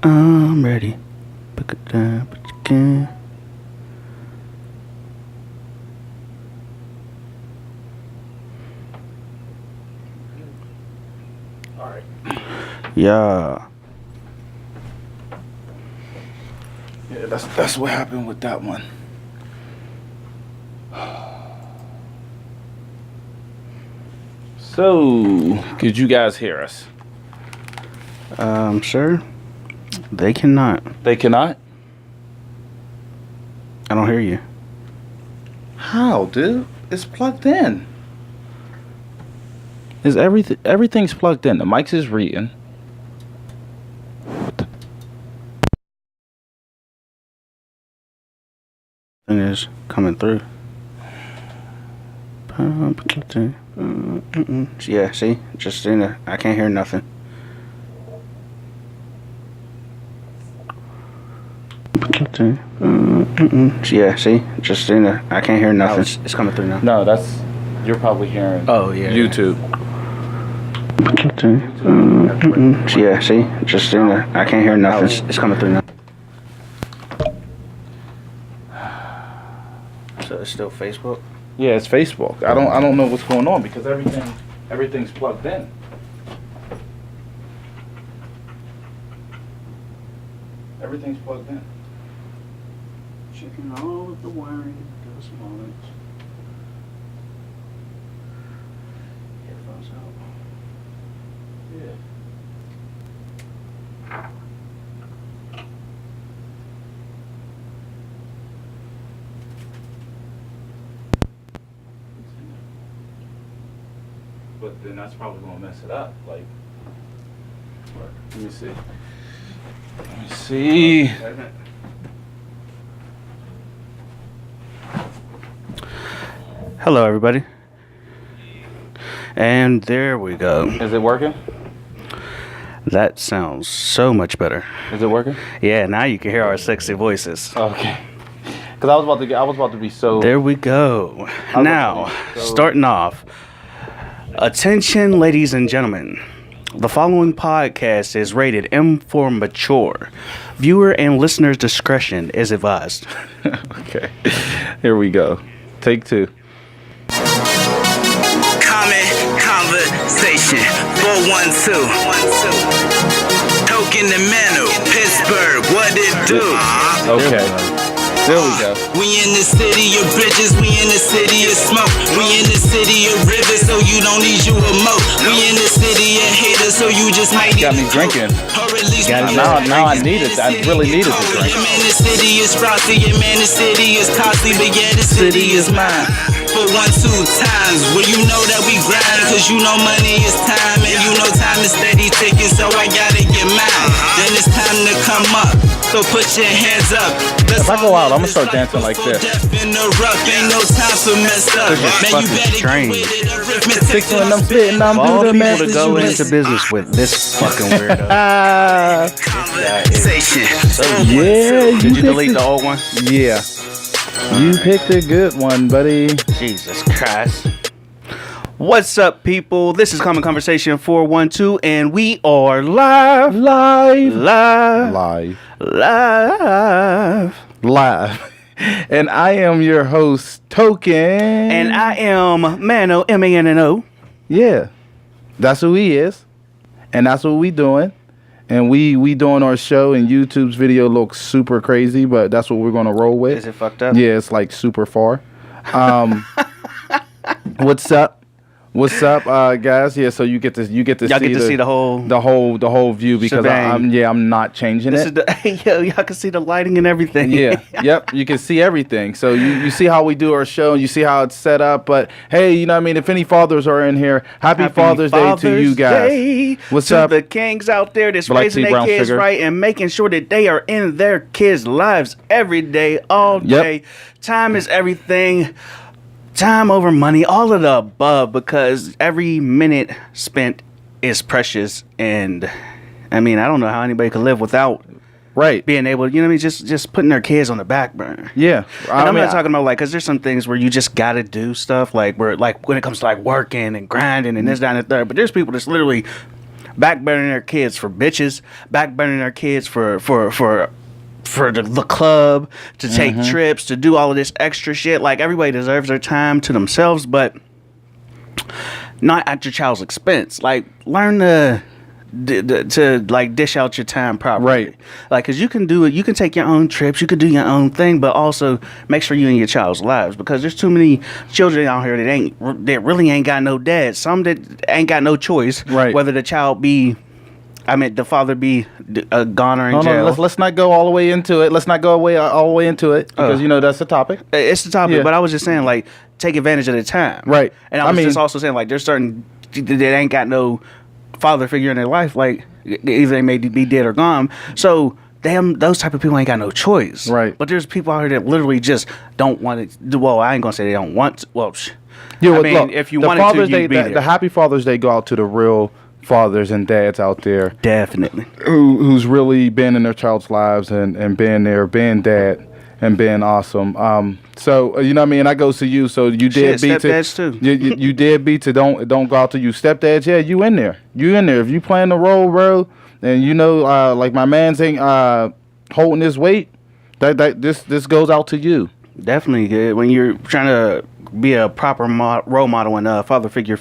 I'm ready. Pick it down, but you can. Alright. Yeah. Yeah, that's what happened with that one. So, could you guys hear us? Sir, they cannot. They cannot? I don't hear you. How, dude? It's plugged in. Is everything's plugged in. The mics is reading. Thing is coming through. Yeah, see? Just in there. I can't hear nothing. Yeah, see? Just in there. I can't hear nothing. It's coming through now. No, you're probably hearing Oh, yeah. YouTube. Yeah, see? Just in there. I can't hear nothing. It's coming through now. So it's still Facebook? Yeah, it's Facebook. I don't know what's going on because everything's plugged in. Everything's plugged in. Checking all of the wiring. Just a moment. Headphones out. Yeah. But then that's probably gonna mess it up. Like, let me see. Let me see. Hello, everybody. And there we go. Is it working? That sounds so much better. Is it working? Yeah, now you can hear our sexy voices. Okay. Because I was about to be so. There we go. Now, starting off. Attention, ladies and gentlemen. The following podcast is rated M for mature. Viewer and listener's discretion is advised. Okay. Here we go. Take two. Common conversation. 412. Token and Mano. Pittsburgh. What it do? Okay. There we go. We in the city of bridges, we in the city of smoke. We in the city of rivers, so you don't need you a moat. We in the city of haters, so you just might Got me drinking. Or at least Now I need it. I really needed to drink. Yeah, man, the city is frosty, yeah, man, the city is costly, but yeah, the city is mine. For 1-2 times, where you know that we grind, cause you know money is time, and you know time is steady ticking, so I gotta get mine. Then it's time to come up, so put your hands up. If I go out, I'm gonna start dancing like this. Ain't no time for mess up. This is Man, you fucking better strange. get with it. Arithmetic Fixing and I'm spitting, I'm Of all doing the people message to go you into miss. business with this fucking weirdo. Conversation. Yeah, you Did you delete the old one? Yeah. You picked a good one, buddy. Jesus Christ. What's up, people? This is Common Conversation 412, and we are live. Live. And I am your host, Token. And I am Mano, M-A-N-N-O. Yeah. That's who he is. And that's what we doing. And we doing our show, and YouTube's video looks super crazy, but that's what we're gonna roll with. Is it fucked up? Yeah, it's like super far. What's up? What's up, guys? Yeah, so you get to Y'all get to see the whole view because shebang. I'm not changing This it. is the y'all can see the lighting and everything. Yeah, yep, you can see everything. So you see how we do our show, and you see how it's set up. But hey, you know what I mean? If any fathers are in here, happy Father's Day to you guys. Day What's to up? the kings out there that's Black raising tea, their brown kids sugar. right and making sure that they are in their kids' lives every day, all Yep. day. Time is everything. Time over money, all of the above, because every minute spent is precious. And I mean, I don't know how anybody could live without Right. being able, you know what I mean, just putting their kids on the back burner. Yeah. And I'm not talking about like, cause there's some things where you just gotta do stuff like where like when it comes to like working and grinding and this, that, and the third. But there's people that's literally backburning their kids for bitches, backburning their kids for the club, to take trips, to do all of this extra shit. Like, everybody deserves their time to themselves, but not at your child's expense. Like, learn to like dish out your time properly. Right. Like, because you can do it. You can take your own trips. You can do your own thing, but also make sure you in your child's lives, because there's too many children out here that really ain't got no dad. Some that ain't got no choice. Right. Whether the child be, the father be gone or in No, jail. let's not go all the way into it. Let's not go all the way into it, because that's the topic. It's the topic, Yeah. but I was just saying, like, take advantage of the time. Right. And I was just also saying, like, there's certain that ain't got no father figure in their life, like, either they may be dead or gone. So those type of people ain't got no choice. Right. But there's people out here that literally just don't want to do. Well, I ain't gonna say they don't want to. Well, Look, if you the wanted Father's to, Day, you'd be there. the Happy Father's Day go out to the real fathers and dads out there Definitely. who's really been in their child's lives and been there, being dad and being awesome. So you know what I mean. That goes to you. So you did beat to stepdads too. you did beat to don't go out to you stepdads. Yeah, you in there. You in there. If you playing the role, bro, and like my man's ain't holding his weight, that this goes out to you. Definitely good when you're trying to be a proper role model and a father figure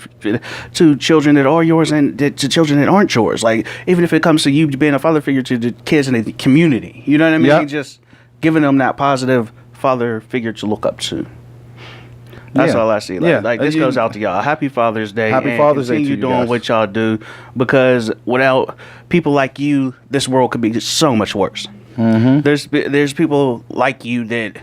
to children that are yours and to children that aren't yours. Like, even if it comes to you being a father figure to the kids in the community, you know what I mean? Yep. Just giving them that positive father figure to look up to. That's Yeah. all I see. Like, Yeah. like this goes out to y'all. Happy Father's Day. Happy and Father's Day to continue you doing guys. what y'all do, because without people like you, this world could be so much worse. Mm-hmm. There's people like you that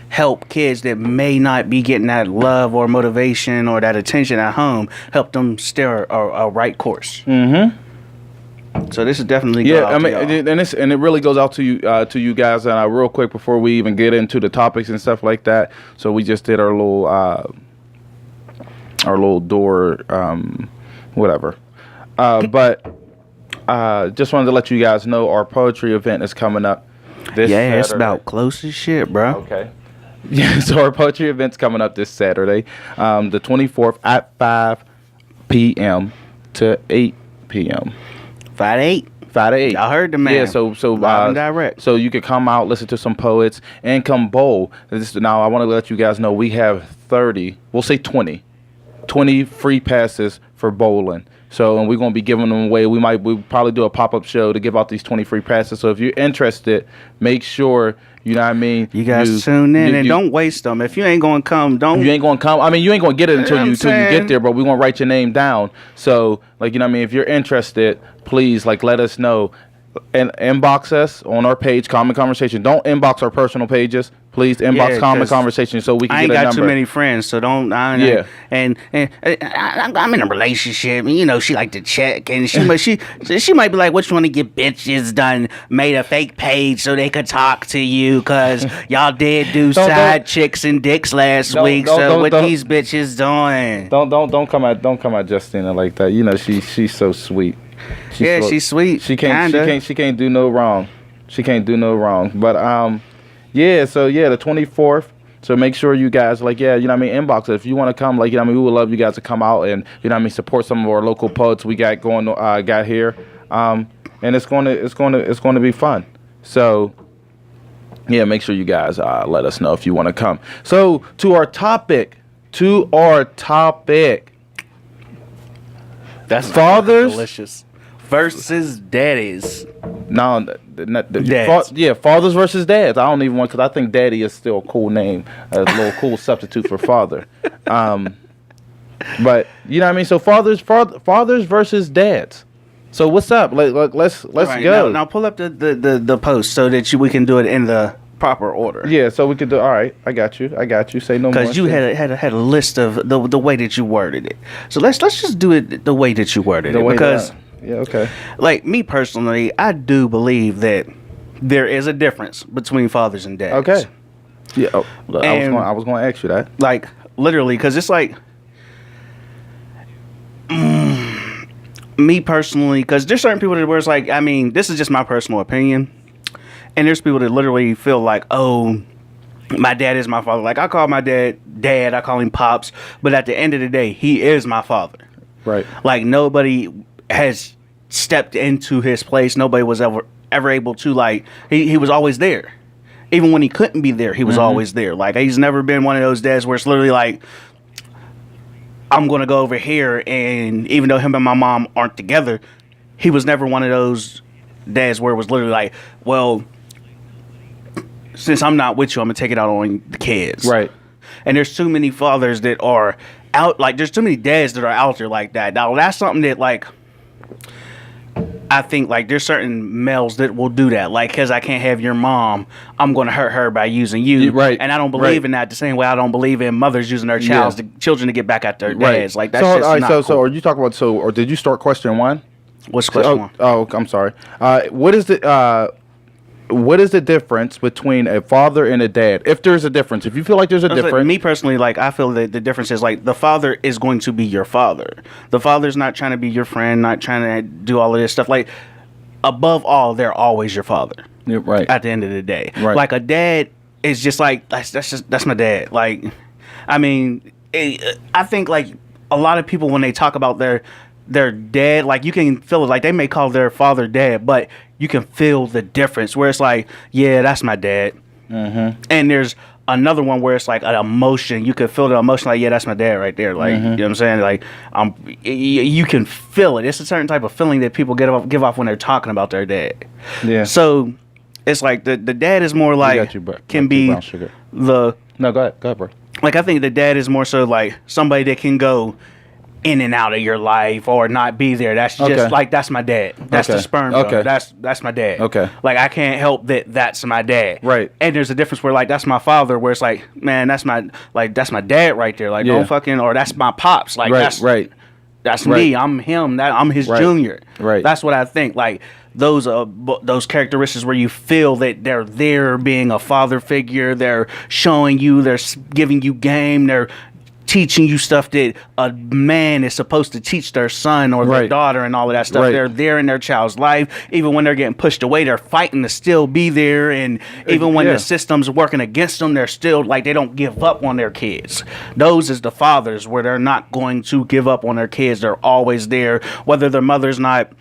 help kids that may not be getting that love or motivation or that attention at home, help them steer a right course. Mm-hmm. So this is definitely Yeah, go out I to mean, y'all. and it really goes out to you guys. And real quick before we even get into the topics and stuff like that, so we just did our little door, whatever. But just wanted to let you guys know our poetry event is coming up. This Yeah, it's Saturday. about close as shit, bro. Okay. Yeah, so our poetry event's coming up this Saturday, the 24th at 5 p.m. to 8 p.m. 5 to 8. 5 to 8. I heard the man. Yeah, so Live and direct. So you could come out, listen to some poets, and come bowl. Now I want to let you guys know we have 30, we'll say 20 free passes for bowling. So, and we're going to be giving them away. We'll probably do a pop-up show to give out these 20 free passes. So if you're interested, make sure, you know what I mean? You guys tune in and don't waste them. If you ain't going to come, don't. You ain't gonna come. I mean, you ain't gonna get it until you saying? get there. But we're gonna write your name down. So, like, you know what I mean? If you're interested, please, like, let us know and inbox us on our page, Common Conversation. Don't inbox our personal pages. Please inbox Yeah, Common 'cause Conversation so we can I ain't get a got number. too many friends, so don't. Yeah. And I'm in a relationship, and she like to check, and she might be like, "What you want to get bitches done?" Made a fake page so they could talk to you, because y'all did do side chicks and dicks last week. So what these bitches doing? Don't come at Justina like that. You know she's so sweet. She's sweet. She can't do no wrong. She can't do no wrong. But yeah. So yeah, the 24th. So make sure you guys, like, yeah, you know what I mean, inbox it. If you want to come, like, you know what I mean, we would love you guys to come out and, you know what I mean, support some of our local poets we got here. And it's going to be fun. So yeah, make sure you guys let us know if you want to come. So to our topic. That's fathers delicious versus daddies. No, Dads. fathers versus dads. I don't even want, because I think daddy is still a cool name, a little cool substitute for father. But you know what I mean. So fathers versus dads. So what's up? Let's Right, go. Now pull up the post so that we can do it in the proper order. Yeah, so we could do. All right, I got you. Say no more. Because you had a list of the way that you worded it. So let's just do it the way that you worded it. Because yeah, okay. like me personally, I do believe that there is a difference between fathers and dads. Okay. Yeah. Oh, look, I was going to ask you that. Like literally, because it's like me personally, because there's certain people that where it's like, I mean, this is just my personal opinion, and there's people that literally feel like, oh, my dad is my father. Like, I call my dad, I call him Pops, but at the end of the day, he is my father. Right. Like, nobody has stepped into his place. Nobody was ever able to, like, he was always there. Even when he couldn't be there, he was always there. Like, he's never been one of those dads where it's literally like, I'm going to go over here, and even though him and my mom aren't together, he was never one of those dads where it was literally like, well, since I'm not with you, I'm going to take it out on the kids. Right. And there's too many fathers that are out, like, there's too many dads that are out there like that. Now, that's something that, like, I think, like, there's certain males that will do that. Like, because I can't have your mom, I'm going to hurt her by using you. Right. And I don't believe in that the same way I don't believe in mothers using their children to get back at their dads. Like, that's just not cool. So are you talking about, or did you start question one? What's question one? Oh, I'm sorry. What is the difference between a father and a dad? If there's a difference, if you feel like there's a difference. Like, me personally, like, I feel that the difference is, like, the father is going to be your father. The father's not trying to be your friend, not trying to do all of this stuff. Like, above all, they're always your father. Yeah, right. At the end of the day. Right. Like, a dad is just like, that's my dad. Like, I mean, I think, like, a lot of people, when they talk about their dad, like, you can feel it. Like, they may call their father dad, but you can feel the difference where it's like, yeah, that's my dad. And there's another one where it's like an emotion. You can feel the emotion, like, yeah, that's my dad right there. Like, you know what I'm saying? Like, you can feel it. It's a certain type of feeling that people give off when they're talking about their dad. Yeah. So it's like the dad is more like can be the. No, go ahead, bro. Like, I think the dad is more so like somebody that can go in and out of your life or not be there. That's just like, that's my dad. That's the sperm donor. That's my dad. Okay. Like, I can't help that's my dad. Right. And there's a difference where, like, that's my father, where it's like, man, that's my dad right there. Like, don't fucking, or that's my pops. Like, that's me. I'm him. I'm his junior. Right. That's what I think. Like, those characteristics where you feel that they're there being a father figure, they're showing you, they're giving you game, they're teaching you stuff that a man is supposed to teach their son or their daughter and all of that stuff. They're there in their child's life. Even when they're getting pushed away, they're fighting to still be there. And even when the system's working against them, they're still, like, they don't give up on their kids. Those is the fathers where they're not going to give up on their kids. They're always there, whether their mother's not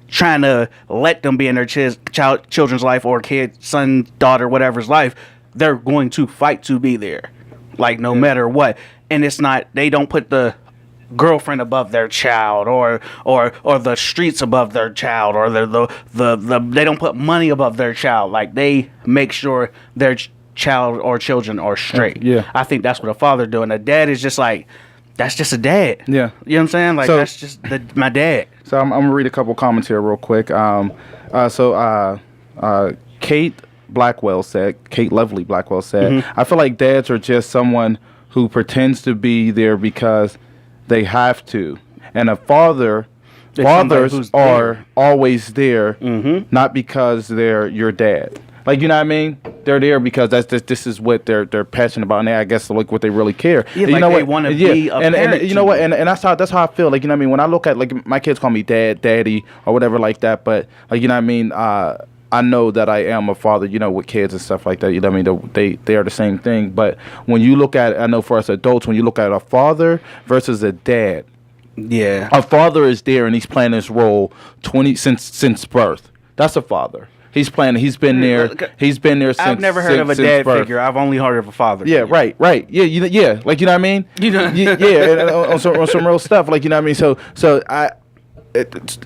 trying to let them be in their children's life or kid, son, daughter, whatever's life. They're going to fight to be there, like, no matter what. And it's not, they don't put the girlfriend above their child or the streets above their child or the they don't put money above their child. Like, they make sure their child or children are straight. Yeah. I think that's what a father doing. A dad is just like, that's just a dad. Yeah. You know what I'm saying? Like, that's just my dad. So I'm gonna read a couple comments here real quick. Kate Lovely Blackwell said, I feel like dads are just someone who pretends to be there because they have to, and fathers are always there, not because they're your dad. Like, you know what I mean? They're there because this is what they're passionate about, and I guess like what they really care. Yeah, you like, know they what? want to be a parent. And you know what? And that's how I feel. Like, you know what I mean? When I look at, like, my kids call me dad, daddy, or whatever like that, but, like, you know what I mean? I know that I am a father, you know, with kids and stuff like that. You know what I mean? They are the same thing. But when you look at, I know for us adults, when you look at a father versus a dad, a father is there and he's playing his role since birth. That's a father. He's playing. He's been there. He's been there since. I've never heard of a dad figure. I've only heard of a father. Yeah, figure. right. Yeah, yeah. Like, you know what I mean? You know. And on some real stuff. Like, you know what I mean? So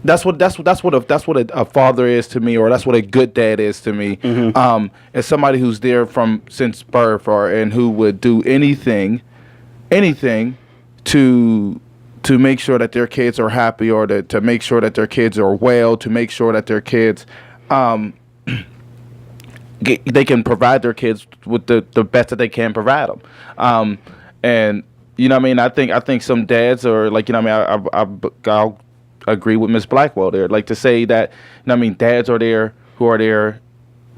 that's what a father is to me, or that's what a good dad is to me. As somebody who's there since birth, and who would do anything to make sure that their kids are happy, or to make sure that their kids are well, to make sure that their kids they can provide their kids with the best that they can provide them. And you know what I mean? I think some dads are, like, you know what I mean? I'll agree with Miss Blackwell there. Like, to say that, you know what I mean, dads are there who are there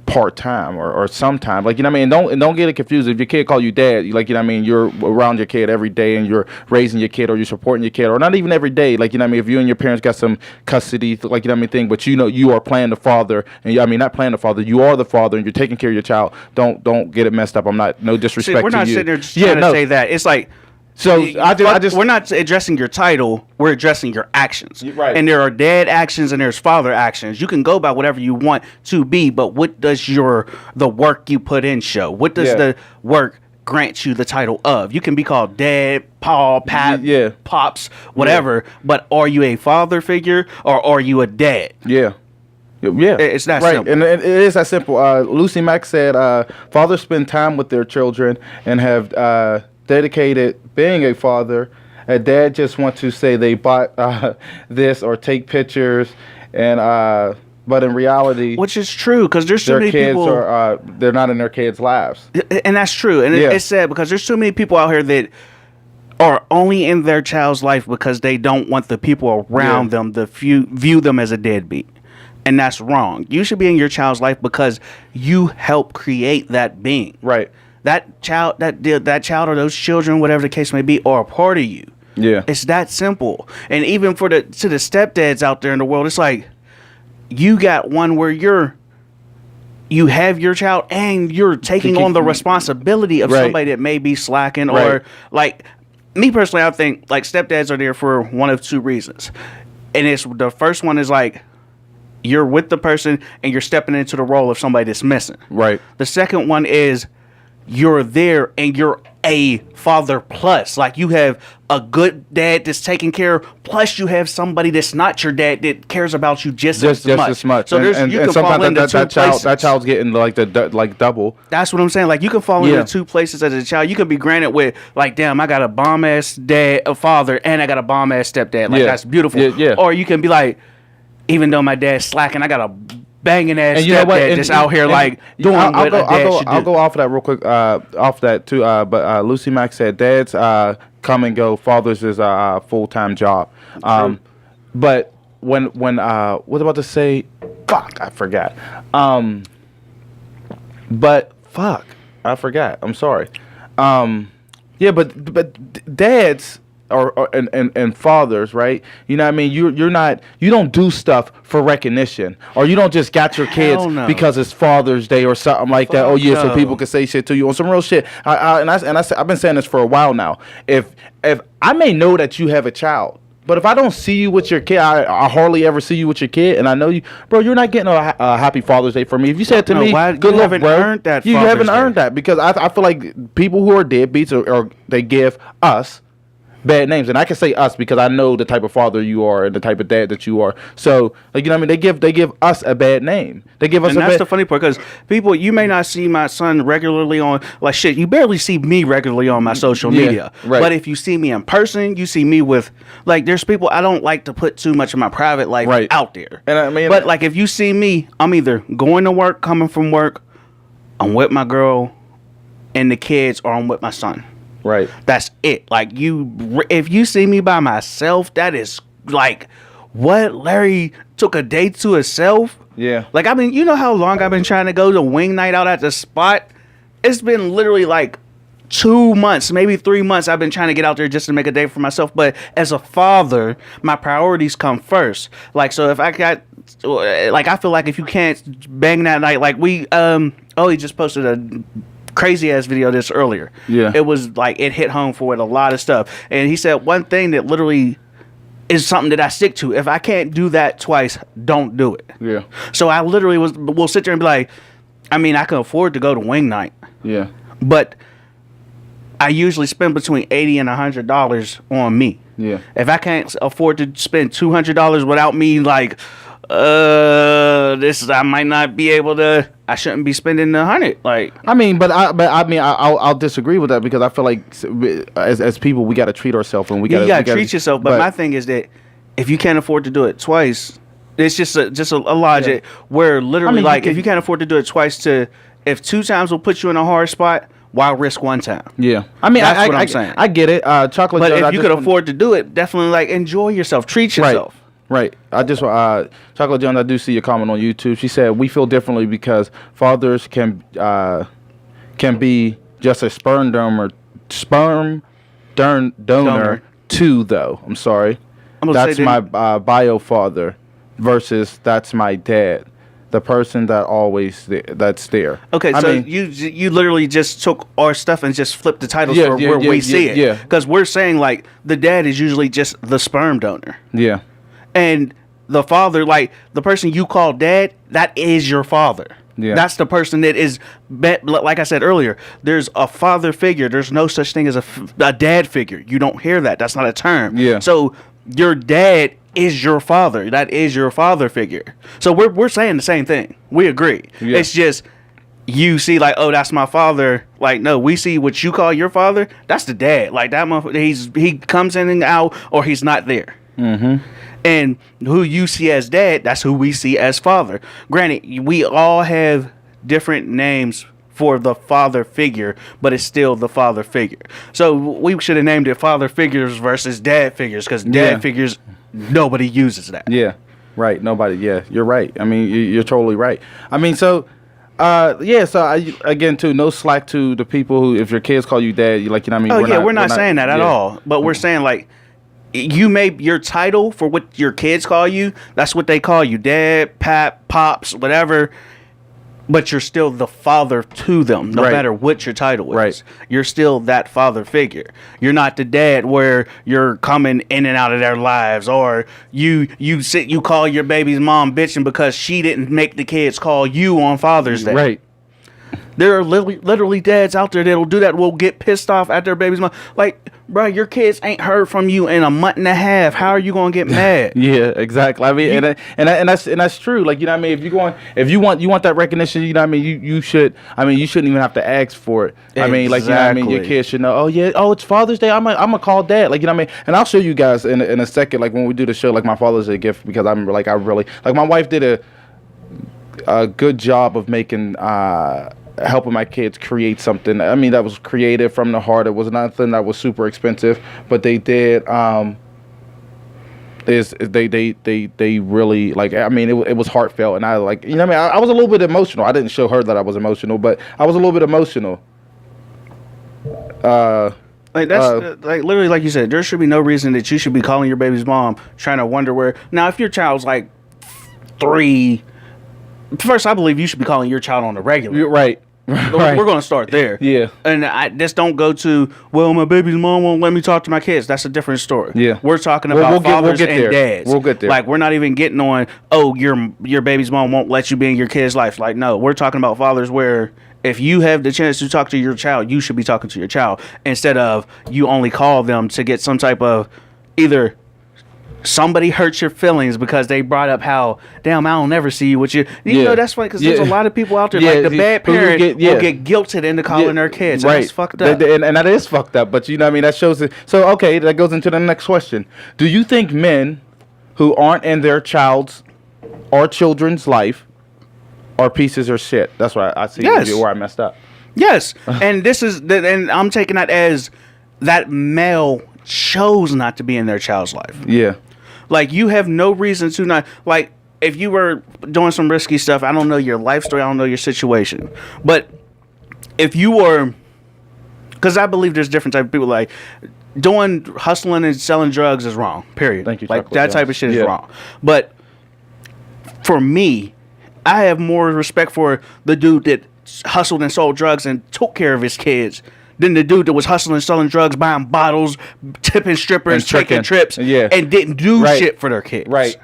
part-time or sometime. Like, you know what I mean? And don't get it confused. If your kid call you dad, like, you know what I mean, you're around your kid every day and you're raising your kid, or you're supporting your kid, or not even every day. Like, you know what I mean? If you and your parents got some custody, like, you know what I mean, thing, but you know you are playing the father, and I mean, not playing the father, you are the father, and you're taking care of your child. Don't get it messed up. I'm not, no disrespect to you. We're not sitting there just trying to say that. It's like, So we're not addressing your title. We're addressing your actions. Right. And there are dad actions and there's father actions. You can go by whatever you want to be, but what does the work you put in show? What does the work grant you the title of? You can be called dad, pa, pat, pops, whatever. But are you a father figure or are you a dad? Yeah. Yeah, it's that right. simple. And it is that simple. Lucy Mack said, fathers spend time with their children and have dedicated being a father. A dad just want to say they bought this or take pictures, and but in reality, which is true because there's so their many kids people are they're not in their kids' lives, and that's true. And it's sad because there's so many people out here that are only in their child's life because they don't want the people around them to view them as a deadbeat. And that's wrong. You should be in your child's life because you help create that being. Right. That child, that child or those children, whatever the case may be, are a part of you. Yeah. It's that simple. And even to the stepdads out there in the world, it's like you got one where you have your child and you're taking on the responsibility of somebody that may be slacking or like me personally, I think like stepdads are there for one of two reasons. And it's the first one is like you're with the person and you're stepping into the role of somebody that's missing. Right. The second one is you're there and you're a father plus. Like you have a good dad that's taking care of, plus you have somebody that's not your dad that cares about you just as much. So and you can fall sometimes into two places. That child's getting like double. That's what I'm saying. Like you can fall into two places as a child. You can be granted with like, damn, I got a bomb ass dad, a father, and I got a bomb ass stepdad. Like that's beautiful. Yeah. Or you can be like, even though my dad's slacking, I got a banging ass stepdad that's out here like doing what a dad should do. I'll go off of that real quick. Off that too. But Lucy Mack said, "Dads come and go. Fathers is a full-time job." But when what was I about to say? Fuck, I forgot. But fuck, I forgot. I'm sorry. Yeah, but dads. And fathers, right? You know what I mean? You don't do stuff for recognition, or you don't just got your kids because it's Father's Day or something like that. Oh yeah, so people can say shit to you on some real shit. I've been saying this for a while now. If I may know that you have a child, but if I don't see you with your kid, I hardly ever see you with your kid, and I know you, bro. You're not getting a happy Father's Day from me. If you said to me, "Good luck, bro," earned that you haven't earned that because I feel like people who are deadbeats or they give us bad names, and I can say us because I know the type of father you are and the type of dad that you are. So, like, you know what I mean? They give us a bad name. They give us. And that's the funny part because people, you may not see my son regularly on like shit. You barely see me regularly on my social media. Right. But if you see me in person, you see me with like. There's people I don't like to put too much of my private life out there. And I mean, but like if you see me, I'm either going to work, coming from work, I'm with my girl and the kids, or I'm with my son. Right. That's it. Like if you see me by myself, that is like what Larry took a date to himself. Yeah. Like I mean, you know how long I've been trying to go to wing night out at the spot? It's been literally like 2 months, maybe 3 months. I've been trying to get out there just to make a day for myself. But as a father, my priorities come first. Like so, if I got like I feel like if you can't bang that night, like we he just posted a crazy ass video this earlier. Yeah. It was like it hit home for it a lot of stuff. And he said one thing that literally is something that I stick to. If I can't do that twice, don't do it. Yeah. So I literally will sit there and be like, I mean, I can afford to go to wing night. Yeah. But I usually spend between $80 and $100 on me. Yeah. If I can't afford to spend $200 without me like I might not be able to. I shouldn't be spending $100. Like I mean, I'll disagree with that because I feel like as people we got to treat ourselves and we got to treat yourself. But my thing is that if you can't afford to do it twice, it's just a logic where literally if you can't afford to do it twice, if 2 times will put you in a hard spot, why risk 1 time? Yeah, I mean that's what I'm saying. I get it. Chocolate. But if you could afford to do it, definitely like enjoy yourself, treat yourself. Right. I just Chocolate Jones. I do see your comment on YouTube. She said we feel differently because fathers can be just a sperm donor too. Though I'm sorry, that's my bio father versus that's my dad. the person that's there. Okay, I so mean, you literally just took our stuff and just flipped the titles Yeah, for yeah, where yeah, we yeah, see it. yeah. Because we're saying like the dad is usually just the sperm donor, yeah, and the father, like the person you call dad, that is your father. Yeah. That's the person that is, like I said earlier, there's a father figure. There's no such thing as a dad figure. You don't hear that. That's not a term. Yeah. So your dad is your father. That is your father figure. So we're saying the same thing. We agree. Yeah. It's just you see like, oh, that's my father. Like, no, we see what you call your father. That's the dad. Like that motherfucker, he comes in and out, or he's not there. Mm-hmm. And who you see as dad, that's who we see as father. Granted, we all have different names for the father figure, but it's still the father figure. So we should have named it father figures versus dad figures, because dad Yeah. figures, nobody uses that. yeah, right. Nobody. Yeah, you're right. I mean, you're totally right. I mean, so. Yeah, so again, too, no slack to the people who, if your kids call you dad, you like, you know what I mean? Oh, we're not saying that at yeah. all. But we're saying, like, you may, your title for what your kids call you, that's what they call you. Dad, pap, pops, whatever. But you're still the father to them, no Right. matter what your title is. Right. You're still that father figure. You're not the dad where you're coming in and out of their lives, or you call your baby's mom bitching because she didn't make the kids call you on Father's Day. Right. There are literally dads out there that'll do that, will get pissed off at their baby's mom. Like, bro, your kids ain't heard from you in a month and a half. How are you gonna get mad? Yeah, exactly. I mean, and that's true. Like, you know what I mean? If you want that recognition, you know what I mean? You should. I mean, you shouldn't even have to ask for it. I mean, like, you know what I mean? Your Exactly. kids should know. Oh yeah. Oh, it's Father's Day. I'm gonna call dad. Like, you know what I mean? And I'll show you guys in a second. Like when we do the show, like my Father's Day gift, because I remember, like, I really like my wife did a good job of making helping my kids create something. I mean, that was creative from the heart. It was nothing that was super expensive, but they did. They really, like, I mean, it was heartfelt, and I, like, you know what I mean? I was a little bit emotional. I didn't show her that I was emotional, but I was a little bit emotional. Like that's like literally, like you said, there should be no reason that you should be calling your baby's mom trying to wonder where. Now, if your child's like 3, first, I believe you should be calling your child on the regular. You're right. Right. We're going to start there. Yeah. And I just don't go to, well, my baby's mom won't let me talk to my kids. That's a different story. Yeah. We're talking We'll about get- we'll fathers get and there. dads. We'll get there. Like, we're not even getting on, oh, your baby's mom won't let you be in your kid's life. Like, no, we're talking about fathers where if you have the chance to talk to your child, you should be talking to your child instead of you only call them to get some type of either somebody hurt your feelings because they brought up how, damn, I don't never see you with you. You Yeah. know, that's funny because there's a Yeah. lot of people out there, Yeah, like the bad who parent yeah. will get guilted into calling their kids. And Right. that's fucked up. And that is fucked up. But you know what I mean? That shows it. So, okay, that goes into the next question. Do you think men who aren't in their child's or children's life are pieces of shit? That's what I see Yes. where I messed up. Yes, and this is, and I'm taking that as that male chose not to be in their child's life. Yeah. Like, you have no reason to not, like, if you were doing some risky stuff, I don't know your life story, I don't know your situation, but if you were, because I believe there's different type of people, like, doing hustling and selling drugs is wrong, period. Thank you, Like, Chocolate that type Jones. of shit is Yeah. wrong. But for me, I have more respect for the dude that hustled and sold drugs and took care of his kids than the dude that was hustling and selling drugs, buying bottles, tipping strippers, And tricking. taking trips, Yeah. and didn't do Right. shit for their kids. Right.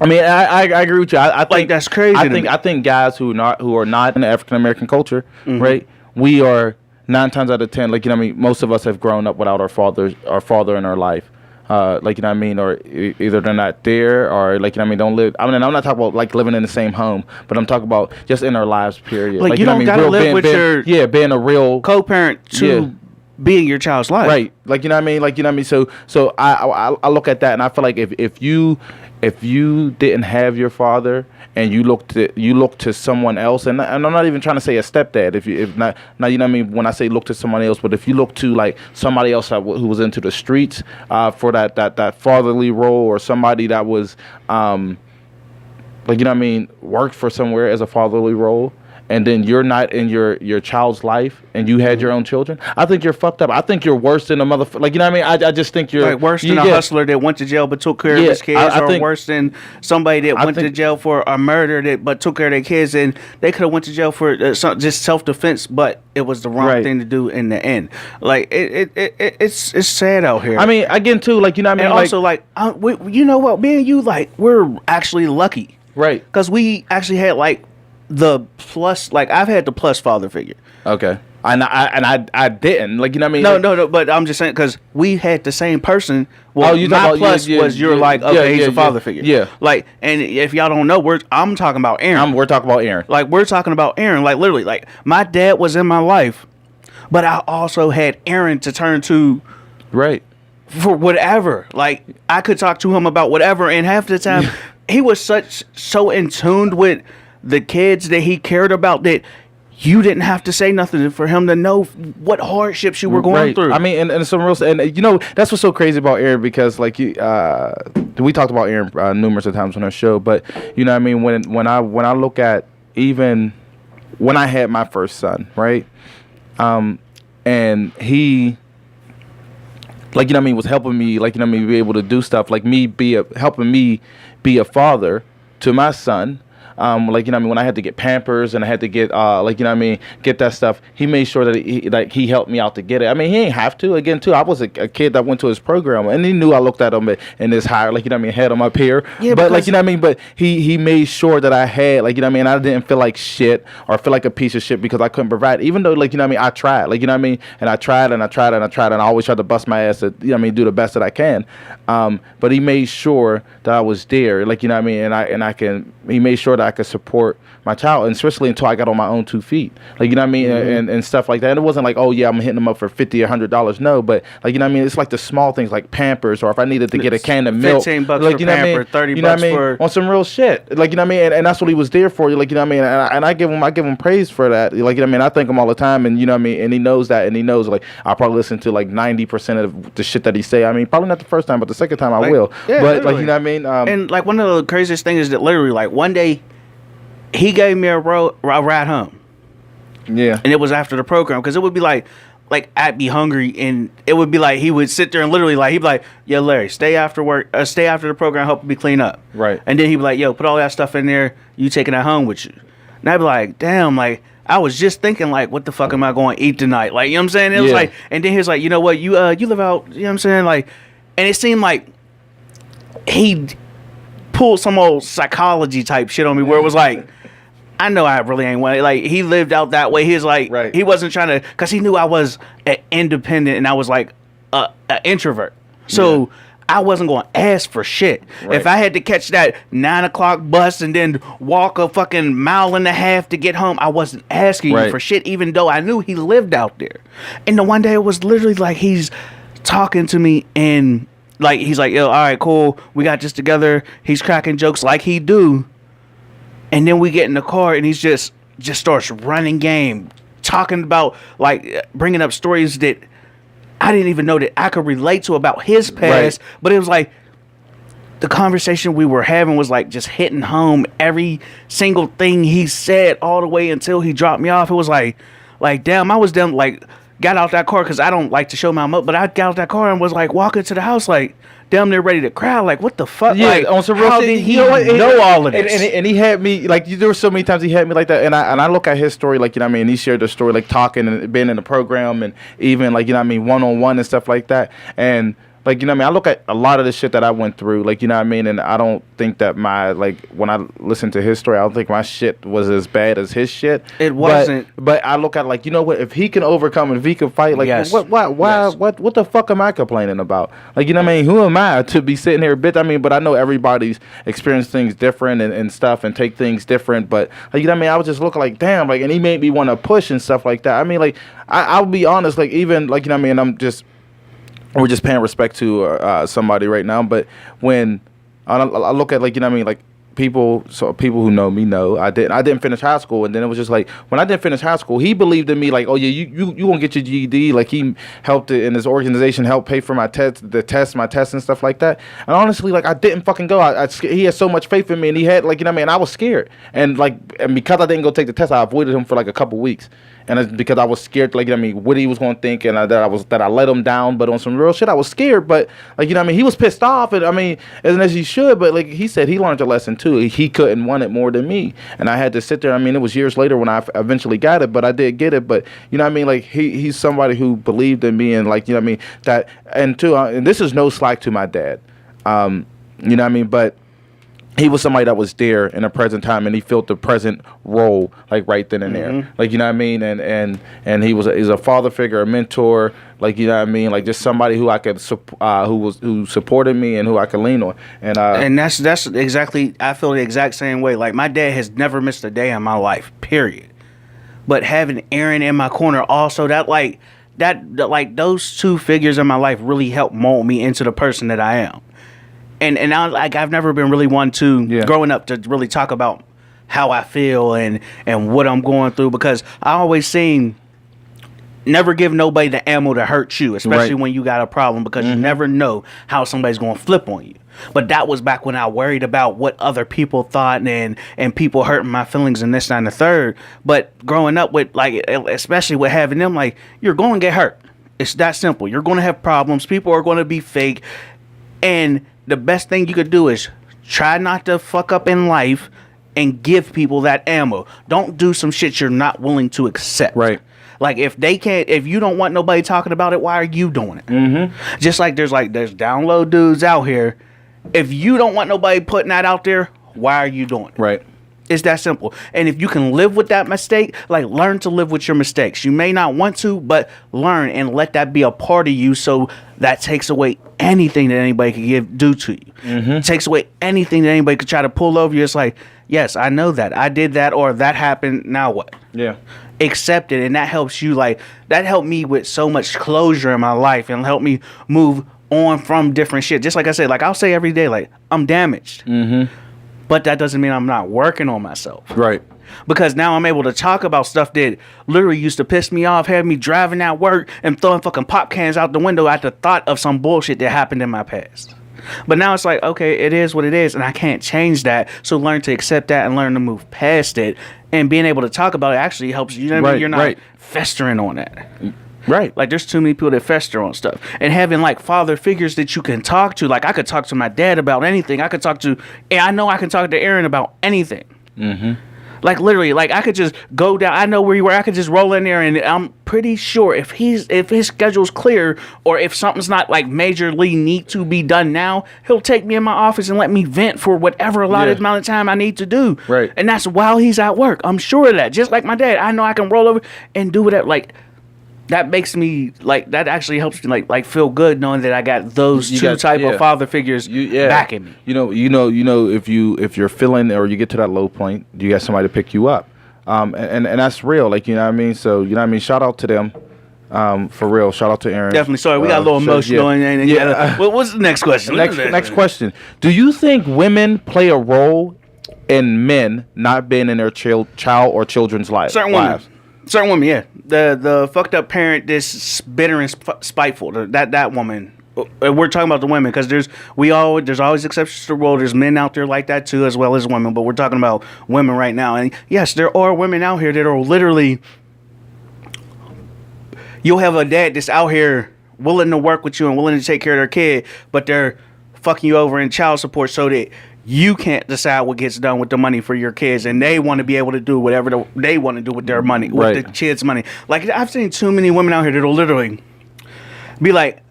I mean, I agree with you. I think that's crazy I to think me. I think guys who are not in the African American culture, Mm-hmm. right? We are 9 times out of 10, like, you know what I mean, most of us have grown up without our father in our life. Like, you know what I mean, or either they're not there, or, like, you know what I mean, don't live. I mean, I'm not talking about like living in the same home, but I'm talking about just in our lives, period. Like, you know don't what I gotta mean, live with your being a real Co-parent to Yeah. be in your child's life. Right. Like, you know what I mean? Like, you know what I mean? So I look at that and I feel like if you didn't have your father and you look to someone else, and I'm not even trying to say a stepdad, if not, now, you know what I mean, when I say look to someone else, but if you look to, like, somebody else who was into the streets for that fatherly role, or somebody that was like, you know what I mean, worked for somewhere as a fatherly role, and then you're not in your child's life and you had your own children, I think you're fucked up. I think you're worse than a motherfucker. Like, you know what I mean? I just think you're like worse than a hustler that went to jail but took care of his kids, I or think, worse than somebody that went to jail for a murder but took care of their kids, and they could have went to jail for just self-defense, but it was the wrong thing to do in the end. Like it's sad out here. I mean, again too, like, you know what I mean? And also, like, you know what, me and you, like, we're actually lucky, right? Because we actually had like the plus, like, I've had the plus father figure. Okay. And I didn't, like, you know what I mean? No, but I'm just saying, because we had the same person. Well, you my about, plus was you're like, okay, he's a father figure. Yeah. Like, and if y'all don't know, I'm talking about Aaron. We're talking about Aaron. Like, we're talking about Aaron. Like, literally, like, my dad was in my life, but I also had Aaron to turn to. Right. For whatever. Like, I could talk to him about whatever, and half the time, he was so in tune with the kids that he cared about that you didn't have to say nothing for him to know what hardships you were going through. I mean, and some real, and you know, that's what's so crazy about Aaron, because like we talked about Aaron numerous of times on our show, but you know what I mean, when I look at even when I had my first son, right, and he, like, you know what I mean, was helping me, like, you know what I mean, be able to do stuff, like helping me be a father to my son. Like, you know what I mean, when I had to get Pampers and I had to get like, you know what I mean, get that stuff, he made sure that he helped me out to get it. I mean, he ain't have to. Again, too, I was a kid that went to his program, and he knew I looked at him in his higher, like, you know what I mean, had him up here. Yeah, but like, you know what I mean, but he made sure that I had, like, you know what I mean, I didn't feel like shit or feel like a piece of shit because I couldn't provide, even though, like, you know what I mean, I tried, like, you know what I mean, and I tried and I tried and I tried and I always tried to bust my ass to, you know what I mean, do the best that I can. But he made sure that I was there, like, you know what I mean, he made sure that I could support my child, and especially until I got on my own 2 feet, like, you know what I mean, and stuff like that. And it wasn't like, oh yeah, I'm hitting them up for $50 or $100. No, but like, you know what I mean, it's like the small things like Pampers, or if I needed to get a can of milk, $15 like, for you know Pamper, what I mean, $30 you know what I mean, for on some real shit, like, you know what I mean, and that's what he was there for, like, you know what I mean, and I give him praise for that, like, you know what I mean, I thank him all the time, and you know what I mean, and he knows that, and he knows, like, I'll probably listen to like 90% of the shit that he say. I mean, probably not the first time, but the second time I will. Yeah, but literally. like, you know what I mean, and like, one of the craziest things is that literally, like, one day he gave me a ride home. Yeah. And it was after the program, because it would be like I'd be hungry, and it would be like he would sit there and literally, like, he'd be like, yo, Larry, stay after work, stay after the program, help me clean up. Right. And then he'd be like, yo, put all that stuff in there, you taking that home with you. And I'd be like, damn, like, I was just thinking, like, what the fuck am I going to eat tonight? Like, you know what I'm saying? It was like, and then he was like, you know what, you live out, you know what I'm saying? Like, and it seemed like he pulled some old psychology type shit on me, where it was like, I know I really ain't one. Like, he lived out that way. He was like, He wasn't trying to, because he knew I was an independent and I was like an introvert. So I wasn't going to ask for shit. Right. If I had to catch that 9 o'clock bus and then walk a fucking mile and a half to get home, I wasn't asking you for shit, even though I knew he lived out there. And the one day it was literally like he's talking to me, and like, he's like, yo, all right, cool, we got this together. He's cracking jokes like he do. And then we get in the car, and he's just starts running game, talking about, like, bringing up stories that I didn't even know that I could relate to about his past. Right. But it was like the conversation we were having was like just hitting home every single thing he said all the way until he dropped me off. It was like damn, I was done, like, got out that car, because I don't like to show my emotion, but I got out that car and was like walking to the house like damn near ready to cry, like, what the fuck? Yeah, like, on some real how shit, did he know all of this? And he had me, like, there were so many times he had me like that, and I look at his story, like, you know what I mean, he shared the story, like, talking and being in the program, and even, like, you know what I mean, one-on-one and stuff like that, and like, you know what I mean, I look at a lot of the shit that I went through, like, you know what I mean, and I don't think that like, when I listen to his story, I don't think my shit was as bad as his shit. It wasn't. But I look at, like, you know what, if he can overcome and if he can fight, like, what the fuck am I complaining about? Like, you know what I mean, who am I to be sitting here, bitch? I mean, but I know everybody's experienced things different and stuff and take things different, but, like, you know what I mean, I was just looking like, damn, like, and he made me want to push and stuff like that. I mean, like, I'll be honest, like, even, like, you know what I mean, we're just paying respect to somebody right now, but when I look at, like, you know what I mean, like, people who know me know I didn't finish high school, and then it was just like when I didn't finish high school, he believed in me like, oh yeah, you gonna get your GED. Like he helped it in his organization, helped pay for my tests and stuff like that. And honestly, like I didn't fucking go. He had so much faith in me, and he had like, you know what I mean, I was scared, and because I didn't go take the test, I avoided him for like a couple weeks. And it's because I was scared, like, you know what I mean, what he was going to think, and that I let him down. But on some real shit, I was scared. But, like, you know what I mean, he was pissed off, and I mean, as he should. But, like he said, he learned a lesson, too. He couldn't want it more than me. And I had to sit there. I mean, it was years later when I eventually got it, but I did get it. But, you know what I mean, like, he's somebody who believed in me, and, like, you know what I mean, that, and, too, and this is no slack to my dad. You know what I mean, but he was somebody that was there in the present time, and he felt the present role, like right then and there, like, you know what I mean, and he's a father figure, a mentor, like, you know what I mean, like just somebody who I could who supported me and who I could lean on, and that's exactly, I feel the exact same way. Like my dad has never missed a day in my life, period. But having Aaron in my corner also, like those two figures in my life really helped mold me into the person that I am. And I've never been really one to growing up to really talk about how I feel and what I'm going through, because I always seen never give nobody the ammo to hurt you, especially when you got a problem, because you never know how somebody's going to flip on you. But that was back when I worried about what other people thought and people hurting my feelings and this, that, and the third. But growing up with, like, especially with having them, like, you're going to get hurt. It's that simple. You're going to have problems. People are going to be fake. And the best thing you could do is try not to fuck up in life and give people that ammo. Don't do some shit you're not willing to accept. Right. Like if you don't want nobody talking about it, why are you doing it? Just like there's download dudes out here. If you don't want nobody putting that out there, why are you doing it? Right. It's that simple. And if you can live with that mistake, like learn to live with your mistakes. You may not want to, but learn and let that be a part of you, so that takes away anything that anybody could do to you. It takes away anything that anybody could try to pull over you. It's like, yes, I know that. I did that, or that happened. Now what? Yeah. Accept it, and that helps you. Like, that helped me with so much closure in my life and helped me move on from different shit. Just like I said, like I'll say every day, like, I'm damaged. But that doesn't mean I'm not working on myself. Right. Because now I'm able to talk about stuff that literally used to piss me off, had me driving at work and throwing fucking pop cans out the window at the thought of some bullshit that happened in my past. But now it's like, okay, it is what it is, and I can't change that. So learn to accept that and learn to move past it. And being able to talk about it actually helps you. You know what I mean? You're not festering on that. Right. Like, there's too many people that fester on stuff. And having, like, father figures that you can talk to. Like, I could talk to my dad about anything. I know I can talk to Aaron about anything. Like, literally, like, I could just go down. I know where you were. I could just roll in there, and I'm pretty sure if his schedule's clear, or if something's not, like, majorly need to be done now, he'll take me in my office and let me vent for whatever allotted amount of time I need to do. Right. And that's while he's at work. I'm sure of that. Just like my dad. I know I can roll over and do whatever. Like, that makes me, like, that actually helps me like feel good knowing that I got those type of father figures backing me. You know, if you're feeling, or you get to that low point, you got somebody to pick you up, and that's real. Like, you know what I mean. So, you know what I mean. Shout out to them, for real. Shout out to Aaron. Definitely. Sorry, we got a little emotional. What's the next question? Next question. Do you think women play a role in men not being in their child or children's lives? Certain women, yeah. The fucked up parent that's bitter and spiteful. That woman. We're talking about the women, because there's always exceptions to the rule. There's men out there like that too, as well as women. But we're talking about women right now. And yes, there are women out here that are literally. You'll have a dad that's out here willing to work with you and willing to take care of their kid, but they're fucking you over in child support so that you can't decide what gets done with the money for your kids, and they want to be able to do whatever they want to do with their money, with the kids' money. Like, I've seen too many women out here that'll literally be like,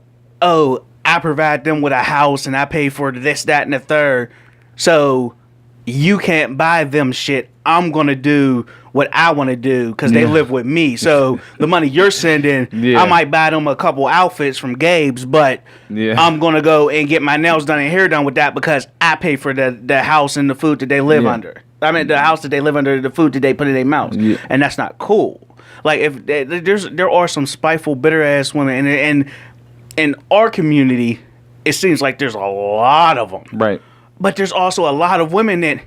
oh, I provide them with a house and I pay for this, that, and the third, so you can't buy them shit. I'm going to do what I want to do because they live with me. So the money you're sending, I might buy them a couple outfits from Gabe's, but I'm going to go and get my nails done and hair done with that because I pay for the house and the food that they live under. I mean, the house that they live under, the food that they put in their mouths. And that's not cool. Like, if there are some spiteful, bitter-ass women, and in our community, it seems like there's a lot of them. Right. But there's also a lot of women that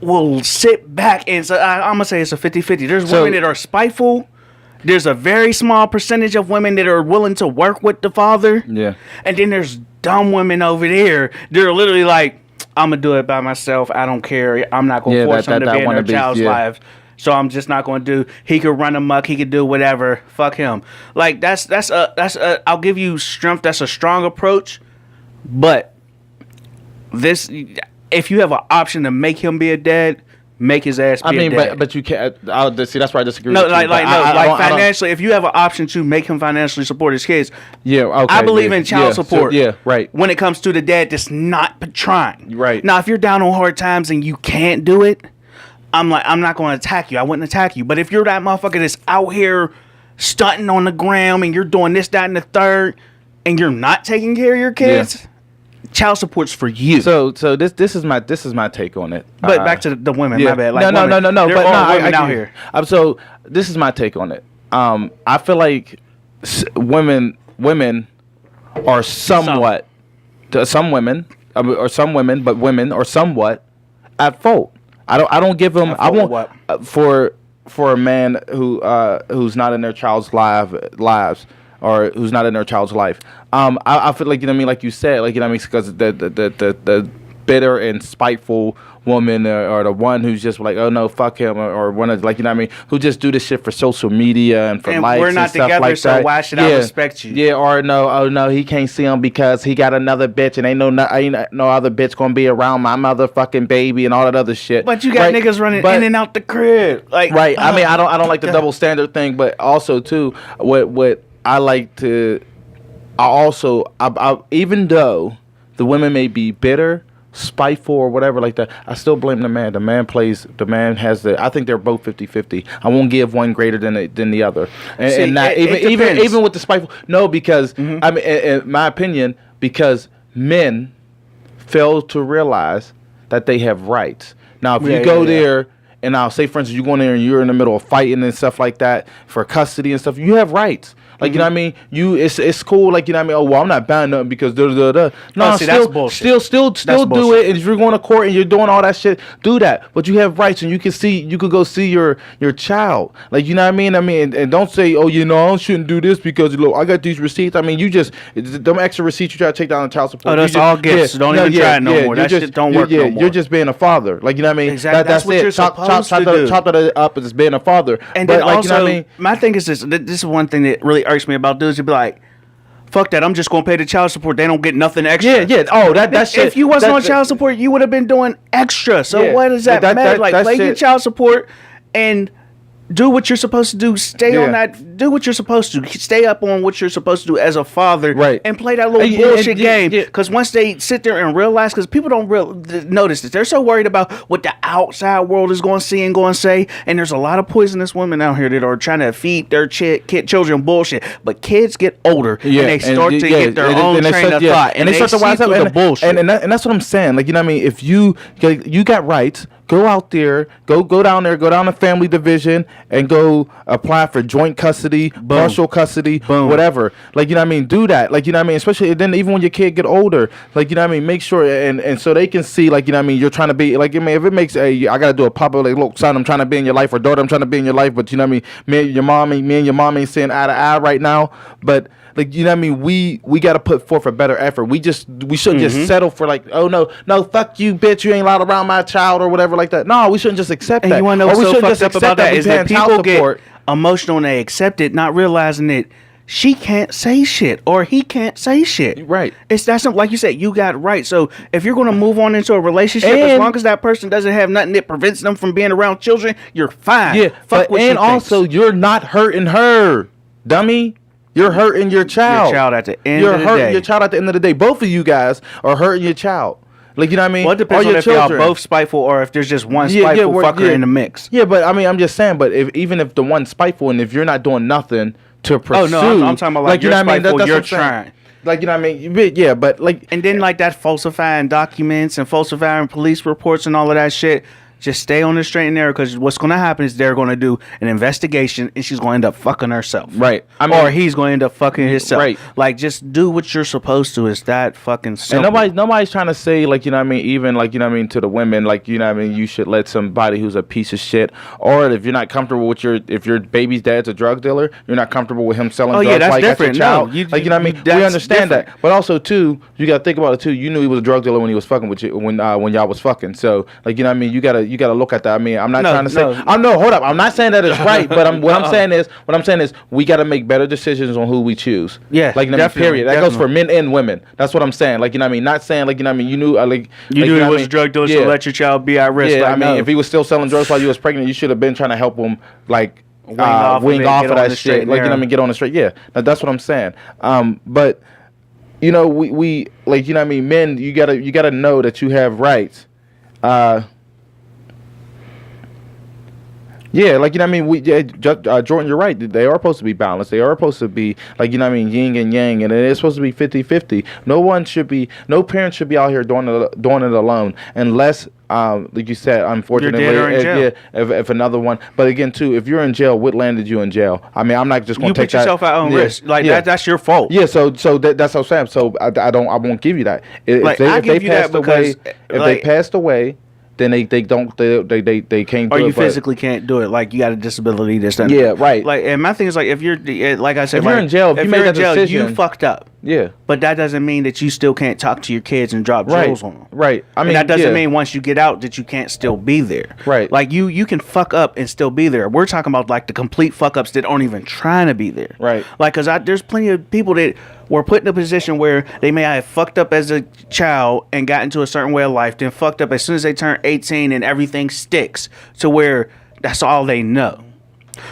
will sit back and so I'm gonna say it's a 50-50. There's So- women that are spiteful. There's a very small percentage of women that are willing to work with the father. Yeah. And then there's dumb women over there. They're literally like, I'm gonna do it by myself. I don't care. I'm not gonna force them to be in their child's lives. So I'm just not gonna do. He could run amok. He could do whatever. Fuck him. Like that's a. I'll give you strength. That's a strong approach. But this, if you have an option to make him be a dad, make his ass be I mean, a dad. but you can't. See, that's where I disagree. No, with like you. But like I don't- financially. If you have an option to make him financially support his kids, Yeah, okay. I believe yeah, in child yeah, so- support. yeah, right. When it comes to the dad that's not trying. Right. Now, if you're down on hard times and you can't do it, I'm not going to attack you. I wouldn't attack you. But if you're that motherfucker that's out here stunting on the ground and you're doing this, that, and the third, and you're not taking care of your kids, child support's for you. So this is my take on it. But back to the women. Yeah. My bad. Like no. women, But there no, are women I out get here. it. So this is my take on it. I feel like women are somewhat some women or some women, but women are somewhat at fault. I don't give them. I won't what? For a man who's not in their child's lives or who's not in their child's life. I feel like, you know what I mean, like you said, like, you know what I mean, because the bitter and spiteful woman or the one who's just like, oh no, fuck him, or one of, like, you know what I mean, who just do this shit for social media and for And likes we're not and stuff together, like so that. why should I respect you? Yeah, or no, oh no, he can't see him because he got another bitch and ain't no other bitch gonna be around my motherfucking baby and all that other shit. But you got niggas running in and out the crib. Like, Right. I mean, I don't like the double standard thing, but also too, what I like to, I even though the women may be bitter, spiteful, or whatever like that, I still blame the man. The man has I think they're both 50-50. I won't give one greater than the other. And, See, and not, it depends. even with the spiteful, no, because I mean, in my opinion, because men fail to realize that they have rights. Now, if you go there, and I'll say, for instance, you go in there and you're in the middle of fighting and stuff like that for custody and stuff, you have rights. Like, you know what I mean? It's cool. Like, you know what I mean? Oh, well, I'm not buying nothing because da. No, see, that's bullshit. Still That's do bullshit. it. And if you're going to court and you're doing all that shit, do that. But you have rights, and you could go see your child. Like, you know what I mean? And don't say, oh, you know, I shouldn't do this because, look, I got these receipts. I mean, you just them extra receipts you try to take down on child support. Oh, that's all gifts. Don't even try it no more. That shit don't work no more. You're just being a father. Like, you know what I mean? Exactly. That's what you're supposed to do. Chop that up as being a father. And but, then like, also, you know what I mean? my thing is this. This is one thing that really irks me about dudes. You'd be like, fuck that. I'm just going to pay the child support. They don't get nothing extra. Yeah. Oh, that shit. If you wasn't on child support, you would have been doing extra. So Yeah. what does that That- matter? that- Like, that pay your shit- child support and do what you're supposed to do. Stay on Yeah. that. Do what you're supposed to. Stay up on what you're supposed to do as a father. Right. And play that little And- bullshit and- game. yeah. Because once they sit there and realize, because people don't notice this. They're so worried about what the outside world is going to see and going to say. And there's a lot of poisonous women out here that are trying to feed their children bullshit. But kids get older and they start to get their own train of thought. And they start to see wise up. through the bullshit. And that's what I'm saying. Like, you know what I mean? If you got rights, go out there, go down there, go down to family division and go apply for joint custody, partial custody, whatever. Like, you know what I mean? Do that. Like, you know what I mean? Especially then, even when your kid get older, like, you know what I mean? Make sure and so they can see, like, you know what I mean? You're trying to be, like, I mean, if it makes I gotta do a pop up, like, look, son, I'm trying to be in your life, or daughter, I'm trying to be in your life, but you know what I mean? Me and your mom ain't seeing eye to eye right now, but. Like, you know what I mean? We got to put forth a better effort. We shouldn't just settle for, like, oh no, fuck you, bitch, you ain't allowed around my child or whatever like that. No, we shouldn't just accept And that. you want to Or know we what's so shouldn't fucked up about that is that we paying people child get support. emotional and they accept it, not realizing that she can't say shit or he can't say shit. Right. It's that simple. Like you said, you got right. So if you're going to move on into a relationship, as And- long as that person doesn't have nothing that prevents them from being around children, you're fine. Yeah, Fuck what she and also thinks. you're not hurting her, dummy. You're hurting your child. Your child at the end You're of the hurting day. your child at the end of the day. Both of you guys are hurting your child. Like, you know what I mean? Well, it depends Or on your if y'all children. both spiteful or if there's just one spiteful fucker in the mix. Yeah, but I mean, I'm just saying. But even if the one's spiteful, and if you're not doing nothing to pursue, Oh, no, I'm talking about, like, you you're know what I mean? spiteful, That's you're what I'm saying. trying. Like, you know what I mean? Yeah, but like, And then like that falsifying documents and falsifying police reports and all of that shit. Just stay on the straight and narrow, because what's going to happen is they're going to do an investigation, and she's going to end up fucking herself. Right. Or he's going to end up fucking himself. Right. Like, just do what you're supposed to. It's that fucking simple. And nobody's trying to say, like, you know what I mean, even, like, you know what I mean, to the women, like, you know what I mean, you should let somebody who's a piece of shit, or if you're not comfortable with if your baby's dad's a drug dealer, you're not comfortable with him selling drugs that's like different. That's your child. No, like, you know what I mean? We understand that. But also, too, you got to think about it, too. You knew he was a drug dealer when he was fucking with you, when y'all was fucking. So, like, you know what I mean, you gotta look at that. I mean, I'm not trying to say, hold up, I'm not saying that it's right, but what I'm saying is we gotta make better decisions on who we choose. Yeah, like, you know, period. That goes for men and women. That's what I'm saying. Like, you know what I mean, not saying, like, you know what I mean, you knew he was a drug dealer, so let your child be at risk. Yeah, like, I mean, if he was still selling drugs while you was pregnant, you should have been trying to help him, like, wing off of that shit. Like, you know what I mean, get on the straight. Yeah, that's what I'm saying. But you know, we like, you know what I mean, men, you gotta know that you have rights. Yeah, like, you know what I mean, Jordan, you're right. They are supposed to be balanced. They are supposed to be, like, you know what I mean, yin and yang, and it's supposed to be 50-50. No parent should be out here doing it alone, unless, like you said, unfortunately, if another one. But again, too, if you're in jail, what landed you in jail? I mean, I'm not just going to take that. You put yourself at own risk. Like, that's your fault. Yeah, so that's what I'm saying. So I won't give you that. If they passed away, then they can't do it. Or you physically can't do it. Like, you got a disability, this, that. Yeah, right. Like, and my thing is, like, if you're, like I said, if you're in jail, if you made that decision, you fucked up. Yeah. But that doesn't mean that you still can't talk to your kids and drop drills on them. Right. I mean, and that doesn't mean once you get out that you can't still be there. Right. Like, you can fuck up and still be there. We're talking about, like, the complete fuck ups that aren't even trying to be there. Right. Like, because there's plenty of people that were put in a position where they may have fucked up as a child and got into a certain way of life, then fucked up as soon as they turn 18 and everything sticks to where that's all they know.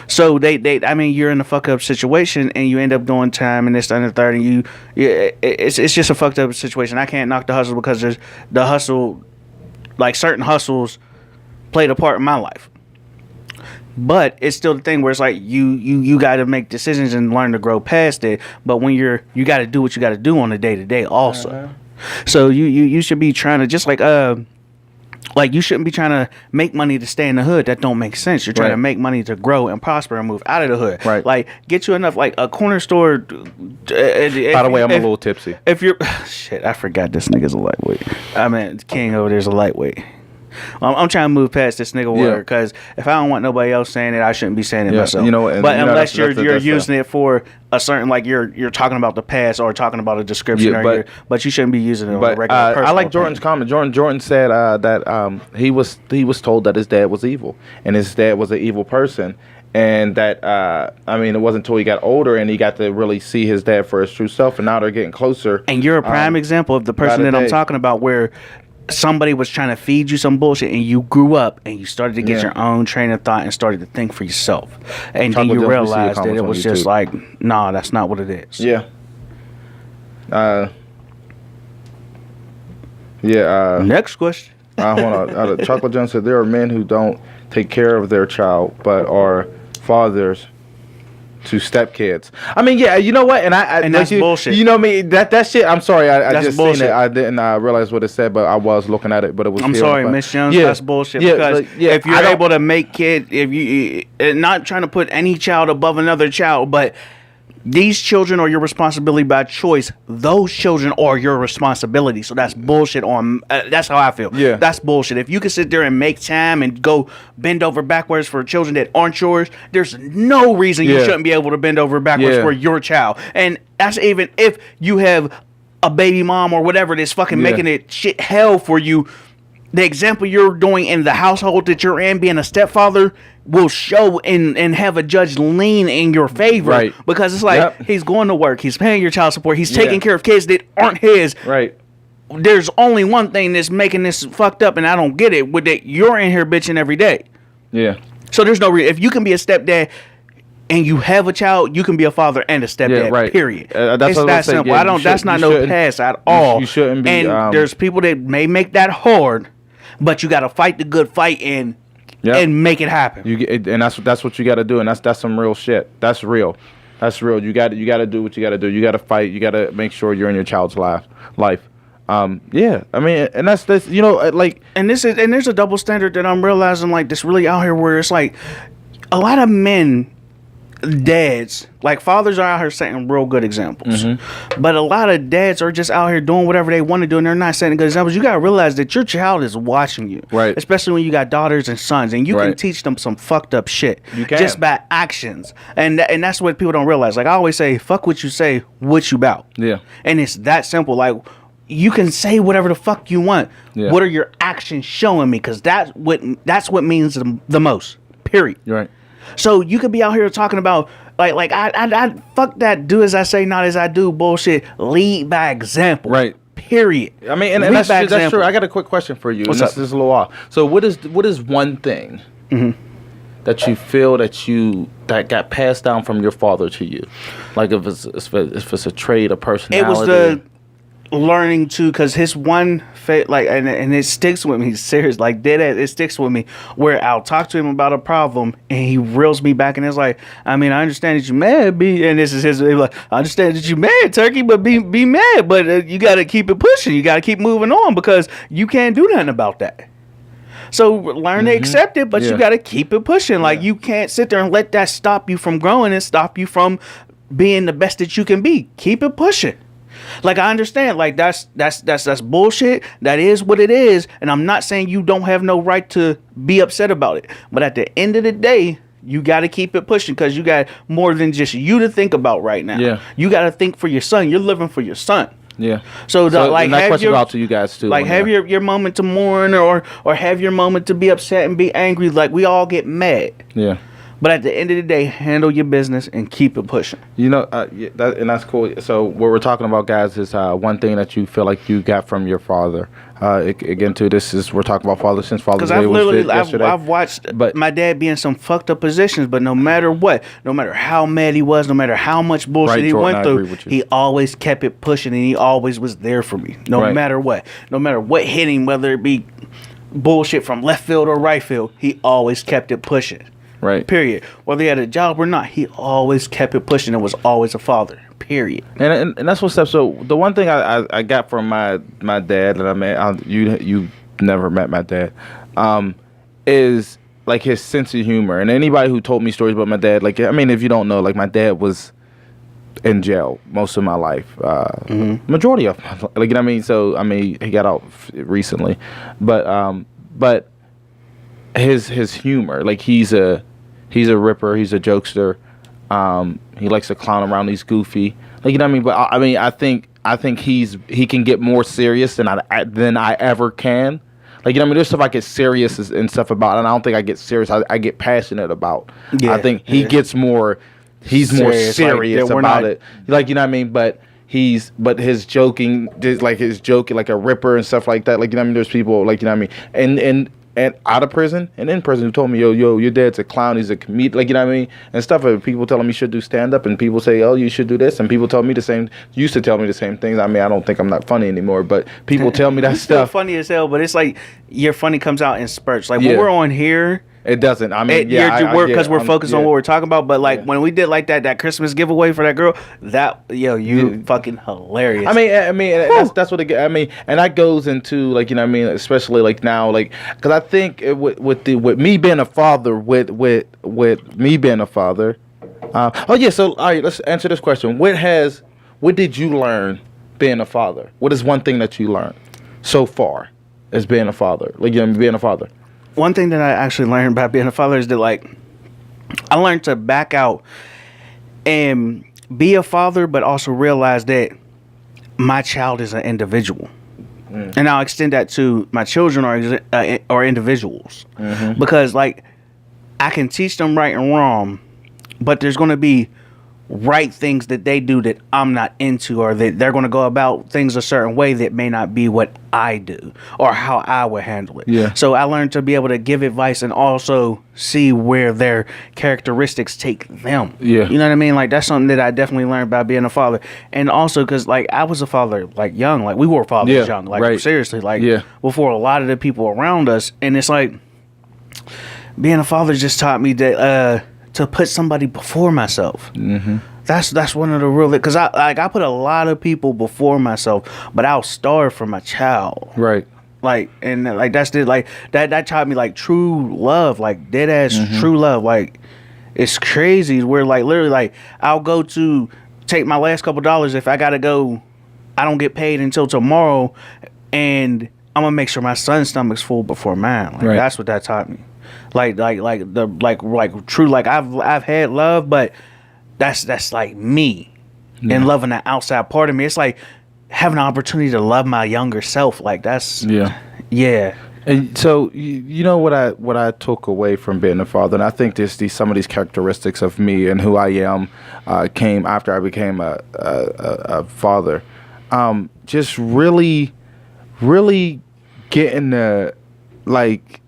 So I mean, you're in a fuck up situation and you end up doing time and this, that, and the third, and it's just a fucked up situation. I can't knock the hustle, because there's the hustle, like, certain hustles played a part in my life. But it's still the thing where it's like you got to make decisions and learn to grow past it. But when you got to do what you got to do on a day to day also. So you should be trying to, just like you shouldn't be trying to make money to stay in the hood. That don't make sense. You're trying to make money to grow and prosper and move out of the hood. Right. Like, get you enough, like a corner store. By the way, I'm a little tipsy. If you're shit, I forgot this nigga's a lightweight. I mean, King over there's a lightweight. I'm trying to move past this nigga word, because if I don't want nobody else saying it, I shouldn't be saying it myself. You know, and, but unless that's you're using it for a certain, like, you're talking about the past or talking about a description, but you shouldn't be using it on a regular person. I like Jordan's comment. Jordan said that he was told that his dad was evil, and his dad was an evil person. And that, I mean, it wasn't until he got older and he got to really see his dad for his true self, and now they're getting closer. And you're a prime example of the person that I'm talking about, where somebody was trying to feed you some bullshit and you grew up and you started to get your own train of thought and started to think for yourself. And then you realized that it was just like, nah, that's not what it is. Yeah. Next question. Hold on. Chocolate John said there are men who don't take care of their child but are fathers to stepkids. I mean, yeah, you know what? And and that's bullshit. You know me, that shit. I'm sorry, I just bullshit. seen it. I didn't realize what it said, but I was looking at it. But it was. I'm sorry, Miss Jones. That's bullshit. Because if you're able to make kids, if you not trying to put any child above another child, but these children are your responsibility by choice. Those children are your responsibility. So that's bullshit. That's how I feel. Yeah, that's bullshit. If you can sit there and make time and go bend over backwards for children that aren't yours, there's no reason you shouldn't be able to bend over backwards for your child. And that's even if you have a baby mom or whatever that's fucking making it shit hell for you. The example you're doing in the household that you're in, being a stepfather, will show and have a judge lean in your favor. Right. Because it's like, he's going to work, he's paying your child support, he's taking care of kids that aren't his. Right. There's only one thing that's making this fucked up, and I don't get it, with that you're in here bitching every day. Yeah. So there's no reason. If you can be a stepdad and you have a child, you can be a father and a stepdad. Period. It's that simple. That's not no pass at all. You shouldn't be. And there's people that may make that hard, but you got to fight the good fight and make it happen. And that's what you got to do, and that's some real shit. That's real. That's real. You got to do what you got to do. You got to fight. You got to make sure you're in your child's life. Yeah, I mean, and that's you know, like, And there's a double standard that I'm realizing, like, this really out here, where it's like a lot of men, dads, like fathers are out here setting real good examples, but a lot of dads are just out here doing whatever they want to do, and they're not setting good examples. You gotta realize that your child is watching you, Right. Especially when you got daughters and sons, and you can Right. teach them some fucked up shit You can. just by actions, and that's what people don't realize. Like I always say, fuck what you say, what you bout. Yeah. And it's that simple. Like, you can say whatever the fuck you want. Yeah. What are your actions showing me? Because that's what means the most. Period. you're right. So you could be out here talking about like I fuck that do as I say, not as I do bullshit. Lead by example. Right. Period. I mean, and Lead that's, by that's example. true. I got a quick question for you. What's and up? this is a little off. So what is one thing that you feel that got passed down from your father to you? Like if it's a trait, a personality. It was the learning to, because his one and it sticks with me, serious, like dead ass, it sticks with me, where I'll talk to him about a problem and he reels me back and it's like, I mean, I understand that you mad, B, and this is his, like, I understand that you mad, Turkey, but be mad, but you got to keep it pushing, you got to keep moving on, because you can't do nothing about that. So learn to accept it, but Yeah. you got to keep it pushing. Like, you can't sit there and let that stop you from growing and stop you from being the best that you can be. Keep it pushing. Like, I understand, like, that's bullshit. That is what it is. And I'm not saying you don't have no right to be upset about it. But at the end of the day, you got to keep it pushing, because you got more than just you to think about right now. Yeah. You got to think for your son. You're living for your son. Yeah. So, like, and that have question your, go out to you guys too. like, have your moment to mourn, or have your moment to be upset and be angry. Like, we all get mad. Yeah. But at the end of the day, handle your business and keep it pushing. You know, and that's cool. So what we're talking about, guys, is one thing that you feel like you got from your father. Again, too, we're talking about Father since Father's Because Day was yesterday. I've watched But- my dad be in some fucked up positions, but no matter what, no matter how mad he was, no matter how much bullshit Right, he Jordan, went I through, agree with you. he always kept it pushing, and he always was there for me, no Right. matter what. No matter what hit him, whether it be bullshit from left field or right field, he always kept it pushing. Right. Period. Whether he had a job or not, he always kept it pushing and was always a father. Period. And that's what's up. So the one thing I got from my dad that I met, you never met my dad, is like his sense of humor. And anybody who told me stories about my dad, like, I mean, if you don't know, like, my dad was in jail most of my life, majority of my life, like, you know what I mean. So I mean, he got out recently, but his humor, like, he's a ripper, he's a jokester. He likes to clown around. He's goofy, like, you know what I mean. But I mean, I think he can get more serious than I ever can. Like, you know what I mean. There's stuff I get serious and stuff about, and I don't think I get serious. I get passionate about. Yeah, I think he gets more. He's more Serious, serious like, that we're about not- it. Like, you know what I mean. But his joking, just like his joking, like a ripper and stuff like that. Like, you know what I mean. There's people, like, you know what I mean, and out of prison and in prison who told me, yo, your dad's a clown, he's a comedian, like, you know what I mean, and stuff. And people telling me you should do stand up, and people say, oh, you should do this, and people tell me used to tell me the same things. I mean, I don't think I'm not funny anymore, but people tell me that You're still stuff. funny as hell, but it's like your funny comes out in spurts. Like, Yeah. when we're on here, It doesn't. I mean, because we're focused on yeah. what we're talking about. But like, Yeah. when we did like that Christmas giveaway for that girl, you fucking hilarious. I mean, that's what it. I mean, and that goes into, like, you know what I mean, especially like now, like, because I think with me being a father, with me being a father. Oh yeah. So all right, let's answer this question. What did you learn being a father? What is one thing that you learned so far as being a father? Like, you know, being a father. one thing that I actually learned about being a father is that, like, I learned to back out and be a father, but also realize that my child is an individual. And I'll extend that to my children are individuals. Because, like, I can teach them right and wrong, but there's going to be right things that they do that I'm not into, or that they're going to go about things a certain way that may not be what I do or how I would handle it. Yeah. So I learned to be able to give advice and also see where their characteristics take them. Yeah. You know what I mean? Like, that's something that I definitely learned about being a father. And also because, like, I was a father, like, young. Like, we were fathers Yeah, young. Like, right. seriously. Like, Yeah. before a lot of the people around us. And it's like, being a father just taught me that to put somebody before myself. That's one of the real, because I put a lot of people before myself, but I'll starve for my child. Right. Like, and like that's the, like that taught me like true love, like dead ass true love. Like, it's crazy. Where like literally like I'll go to take my last couple dollars if I gotta go. I don't get paid until tomorrow, and I'm gonna make sure my son's stomach's full before mine. Like, Right. That's what that taught me. Like true. Like I've had love, but that's like me and loving the outside part of me. It's like having an opportunity to love my younger self. Like that's yeah. And so you know what I took away from being a father, and I think some of these characteristics of me and who I am came after I became a father. Just really getting the like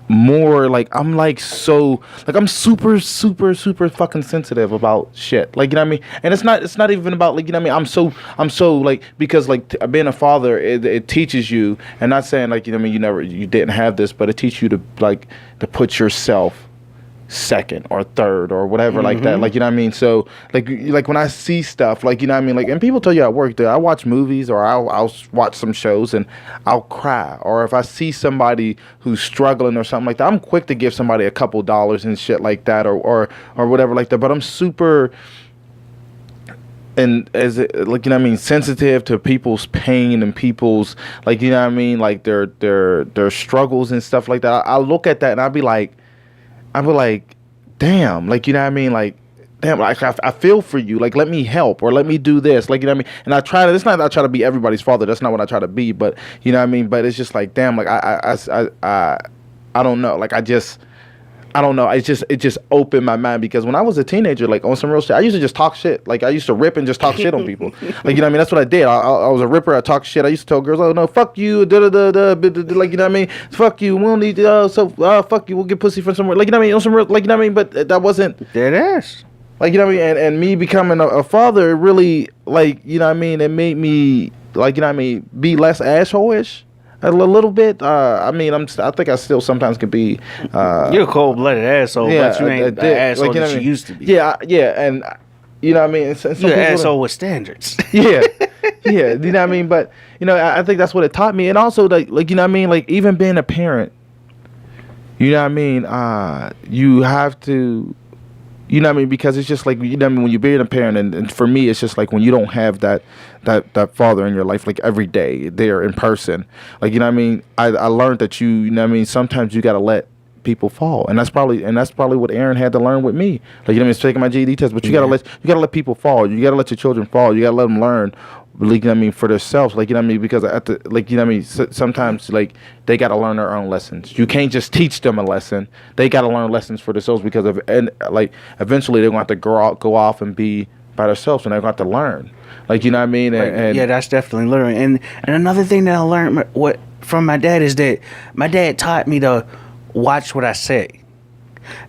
more like I'm like so like I'm super fucking sensitive about shit, like, you know what I mean. And it's not even about, like, you know what I mean, I'm so like, because like being a father, it teaches you, and not saying like, you know what I mean, you didn't have this, but it teaches you to like to put yourself second or third or whatever, like that, like, you know what I mean. So like when I see stuff, like, you know what I mean, like, and people tell you at work that I watch movies or I'll watch some shows and I'll cry, or if I see somebody who's struggling or something like that, I'm quick to give somebody a couple dollars and shit like that, or whatever like that. But I'm super, and as it, like, you know what I mean, sensitive to people's pain and people's, like, you know what I mean, like their struggles and stuff like that. I look at that and I'll be like, damn, like, you know what I mean, like, damn, like, I feel for you, like, let me help, or let me do this, like, you know what I mean. And I try to, it's not that I try to be everybody's father, that's not what I try to be, but, you know what I mean, but it's just like, damn, like, I don't know, like, I don't know. It just opened my mind, because when I was a teenager, like, on some real shit, I used to just talk shit. Like, I used to rip and just talk shit on people. Like, you know what I mean? That's what I did. I was a ripper. I talked shit. I used to tell girls, oh, no, fuck you, da-da-da-da, like, you know what I mean? Fuck you. We don't need, fuck you. We'll get pussy from somewhere. Like, you know what I mean? On some real, like, you know what I mean? But that wasn't. Dead ass. Like, you know what I mean? And me becoming a father, it really, like, you know what I mean? It made me, like, you know what I mean, be less asshole-ish. A little bit. I mean, I think I still sometimes can be. You're a cold-blooded asshole, but you ain't the asshole, like, you know, that you used to be. Yeah, and you know what I mean. You're an asshole with standards. Yeah, you know what I mean. But you know, I think that's what it taught me, and also like you know what I mean. Like, even being a parent, you know what I mean. You have to. You know what I mean? Because it's just like, you know what I mean, when you're being a parent, and for me, it's just like when you don't have that father in your life, like, every day there in person. Like, you know what I mean? I learned that you know what I mean, sometimes you got to let people fall. And that's probably what Aaron had to learn with me. Like, you know what I mean, it's taking my GED test, but you got to let people fall. You got to let your children fall. You got to let them learn, like, you know what I mean, for themselves. Like, you know what I mean, because like, you know what I mean, sometimes, like, they got to learn their own lessons. You can't just teach them a lesson. They got to learn lessons for themselves, because like, eventually they're going to have to go off and be by themselves, and they're going to have to learn. Like, you know what I mean? And yeah, that's definitely learning. And another thing that I learned from my dad is that my dad taught me to watch what I say,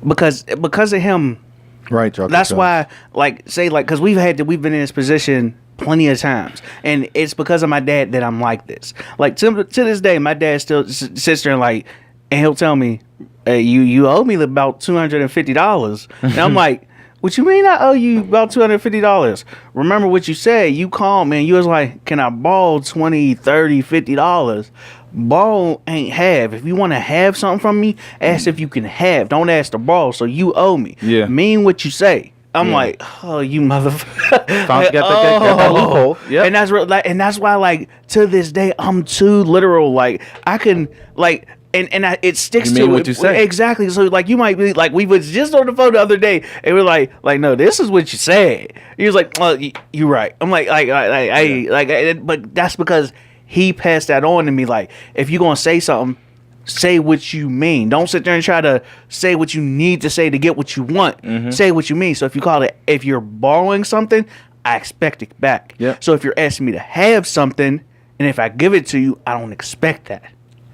because of him. Right, Chuck. That's why, like, say, like, because we've been in this position plenty of times, and it's because of my dad that I'm like this. Like, to this day, my dad still sits there and he'll tell me, hey, you owe me about $250, and I'm like, what you mean I owe you about $250? Remember what you said. You called me and you was like, can I borrow $20, $30, $50? Borrow ain't have. If you want to have something from me, ask if you can have. Don't ask to borrow, so you owe me. Yeah. Mean what you say. I'm like, oh, you motherfucker. Got that loophole. Yeah. And that's and that's why, like, to this day, I'm too literal. Like, I can, like, it sticks you to mean what you say. Exactly. So, like, you might be like, we was just on the phone the other day, and we're like, no, this is what you said. He was like, well, you're right. I'm but that's because he passed that on to me. Like, if you're gonna say something, say what you mean. Don't sit there and try to say what you need to say to get what you want. Mm-hmm. Say what you mean. So if you're borrowing something, I expect it back. Yep. So if you're asking me to have something, and if I give it to you, I don't expect that.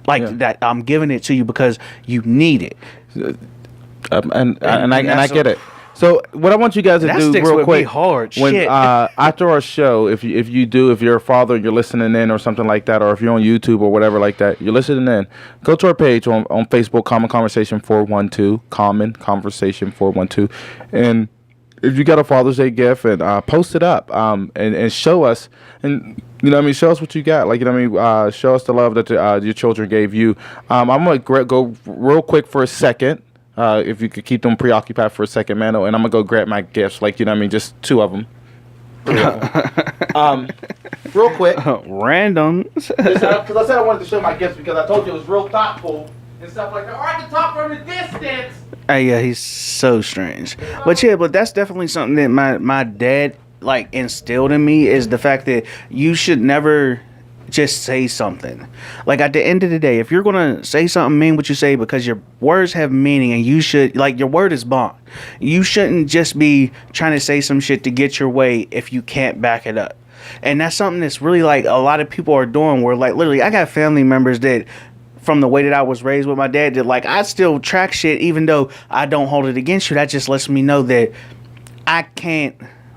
That I'm giving it to you because you need it. And I get it. So what I want you guys to do real quick, hard. When after our show, if you're a father, you're listening in or something like that, or if you're on YouTube or whatever like that, you're listening in, go to our page on Facebook, Common Conversation 412, Common Conversation 412, and if you got a Father's Day gift, and post it up, and show us, and you know what I mean, show us what you got. Like, you know what I mean, show us the love that your children gave you. I'm gonna go real quick for a second. If you could keep them preoccupied for a second, Mano, and I'm gonna go grab my gifts. Like, you know what I mean, just 2 of them. Real quick. Random. Because I said I wanted to show my gifts because I told you it was real thoughtful and stuff like that. Or I can talk from a distance. Hey, yeah, he's so strange. But yeah, but that's definitely something that my dad like instilled in me, is the fact that you should never just say something. Like, at the end of the day, if you're gonna say something, mean what you say, because your words have meaning, and you should, like, your word is bond. You shouldn't just be trying to say some shit to get your way if you can't back it up. And that's something that's really, like, a lot of people are doing, where, like, literally, I got family members that, from the way that I was raised with my dad, that, like, I still track shit even though I don't hold it against you. That just lets me know that I can't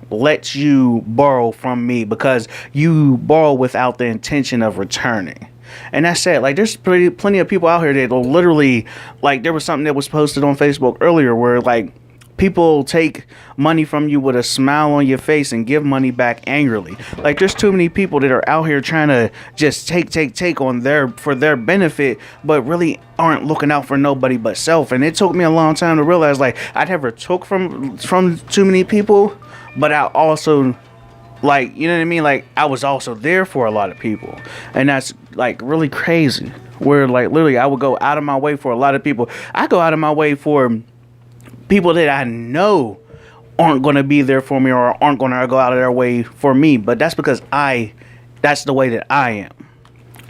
let you borrow from me because you borrow without the intention of returning. And that's it. Like, there's plenty of people out here that will literally, like, there was something that was posted on Facebook earlier where, like, people take money from you with a smile on your face and give money back angrily. Like, there's too many people that are out here trying to just take on for their benefit, but really aren't looking out for nobody but self. And it took me a long time to realize, like, I never took from too many people, but I also, like, you know what I mean? Like, I was also there for a lot of people. And that's, like, really crazy. Where, like, literally, I would go out of my way for a lot of people. I go out of my way for people that I know aren't going to be there for me or aren't going to go out of their way for me. But that's because that's the way that I am.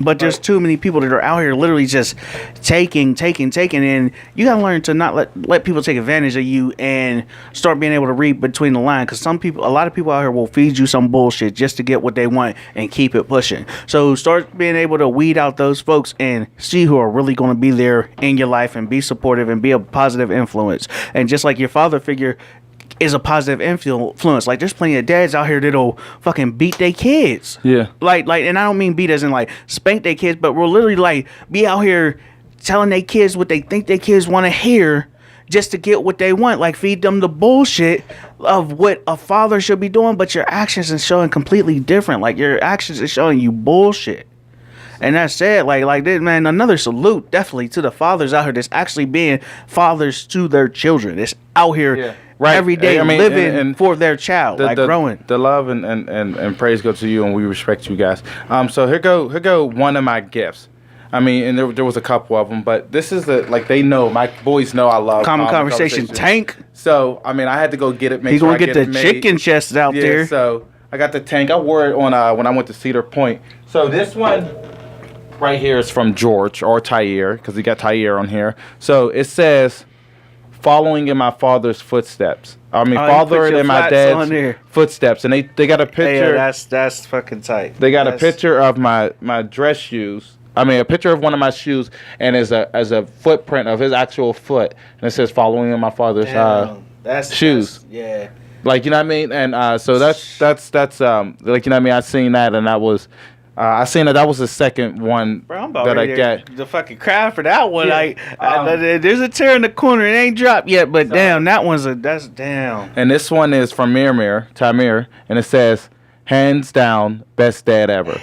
But there's too many people that are out here literally just taking, and you gotta learn to not let people take advantage of you and start being able to read between the lines. Because a lot of people out here will feed you some bullshit just to get what they want and keep it pushing. So start being able to weed out those folks and see who are really going to be there in your life and be supportive and be a positive influence. And just like your father figure is a positive influence. Like, there's plenty of dads out here that'll fucking beat their kids. Yeah. Like, and I don't mean beat as in, like, spank their kids, but will literally, like, be out here telling their kids what they think their kids want to hear just to get what they want. Like, feed them the bullshit of what a father should be doing, but your actions is showing completely different. Like, your actions is showing you bullshit. And that's it. Like this, man, another salute definitely to the fathers out here that's actually being fathers to their children. It's out here. Yeah. Right. Every day, living and for their child, growing. The love and praise go to you, and we respect you guys. So here go one of my gifts. I mean, and there was a couple of them, but this is they know, my boys know I love Common Conversation Tank. So I mean, I had to go get it. He's gonna get the chicken chests out there. So I got the tank. I wore it on when I went to Cedar Point. So this one right here is from George or Tyre, because he got Tyre on here. So it says, following in my father's footsteps. I mean, father in my dad's footsteps. And they got a picture. Yeah, that's fucking tight. They got a picture of my dress shoes. I mean, a picture of one of my shoes, and as a footprint of his actual foot. And it says, following in my father's shoes. Yeah. Like, you know what I mean? And so that's like, you know what I mean? I seen that, and that was... I seen that was the second one. Bro, I'm about that ready I got. The fucking cry for that one. Yeah. There's a tear in the corner. It ain't dropped yet, but damn, that's damn. And this one is from Tamir, and it says, hands down, best dad ever.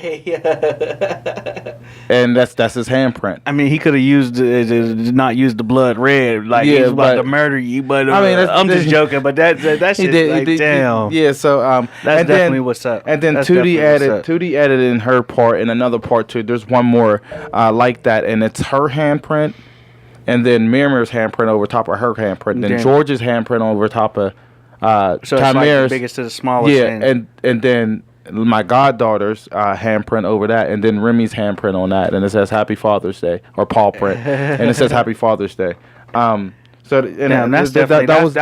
And that's his handprint. I mean, he could have not used the blood red, like he was about to murder you. But I mean, I'm just joking. But that shit, damn. Yeah, so that's definitely what's up. And then Tootie added in her part, and another part too. There's one more like that, and it's her handprint, and then Mirmir's handprint over top of her handprint, then George's handprint over top of so it's like the biggest to the smallest. Yeah, and then my goddaughter's handprint over that, and then Remy's handprint on that, and it says Happy Father's Day, or paw print, and it says Happy Father's Day. So and that's definitely that was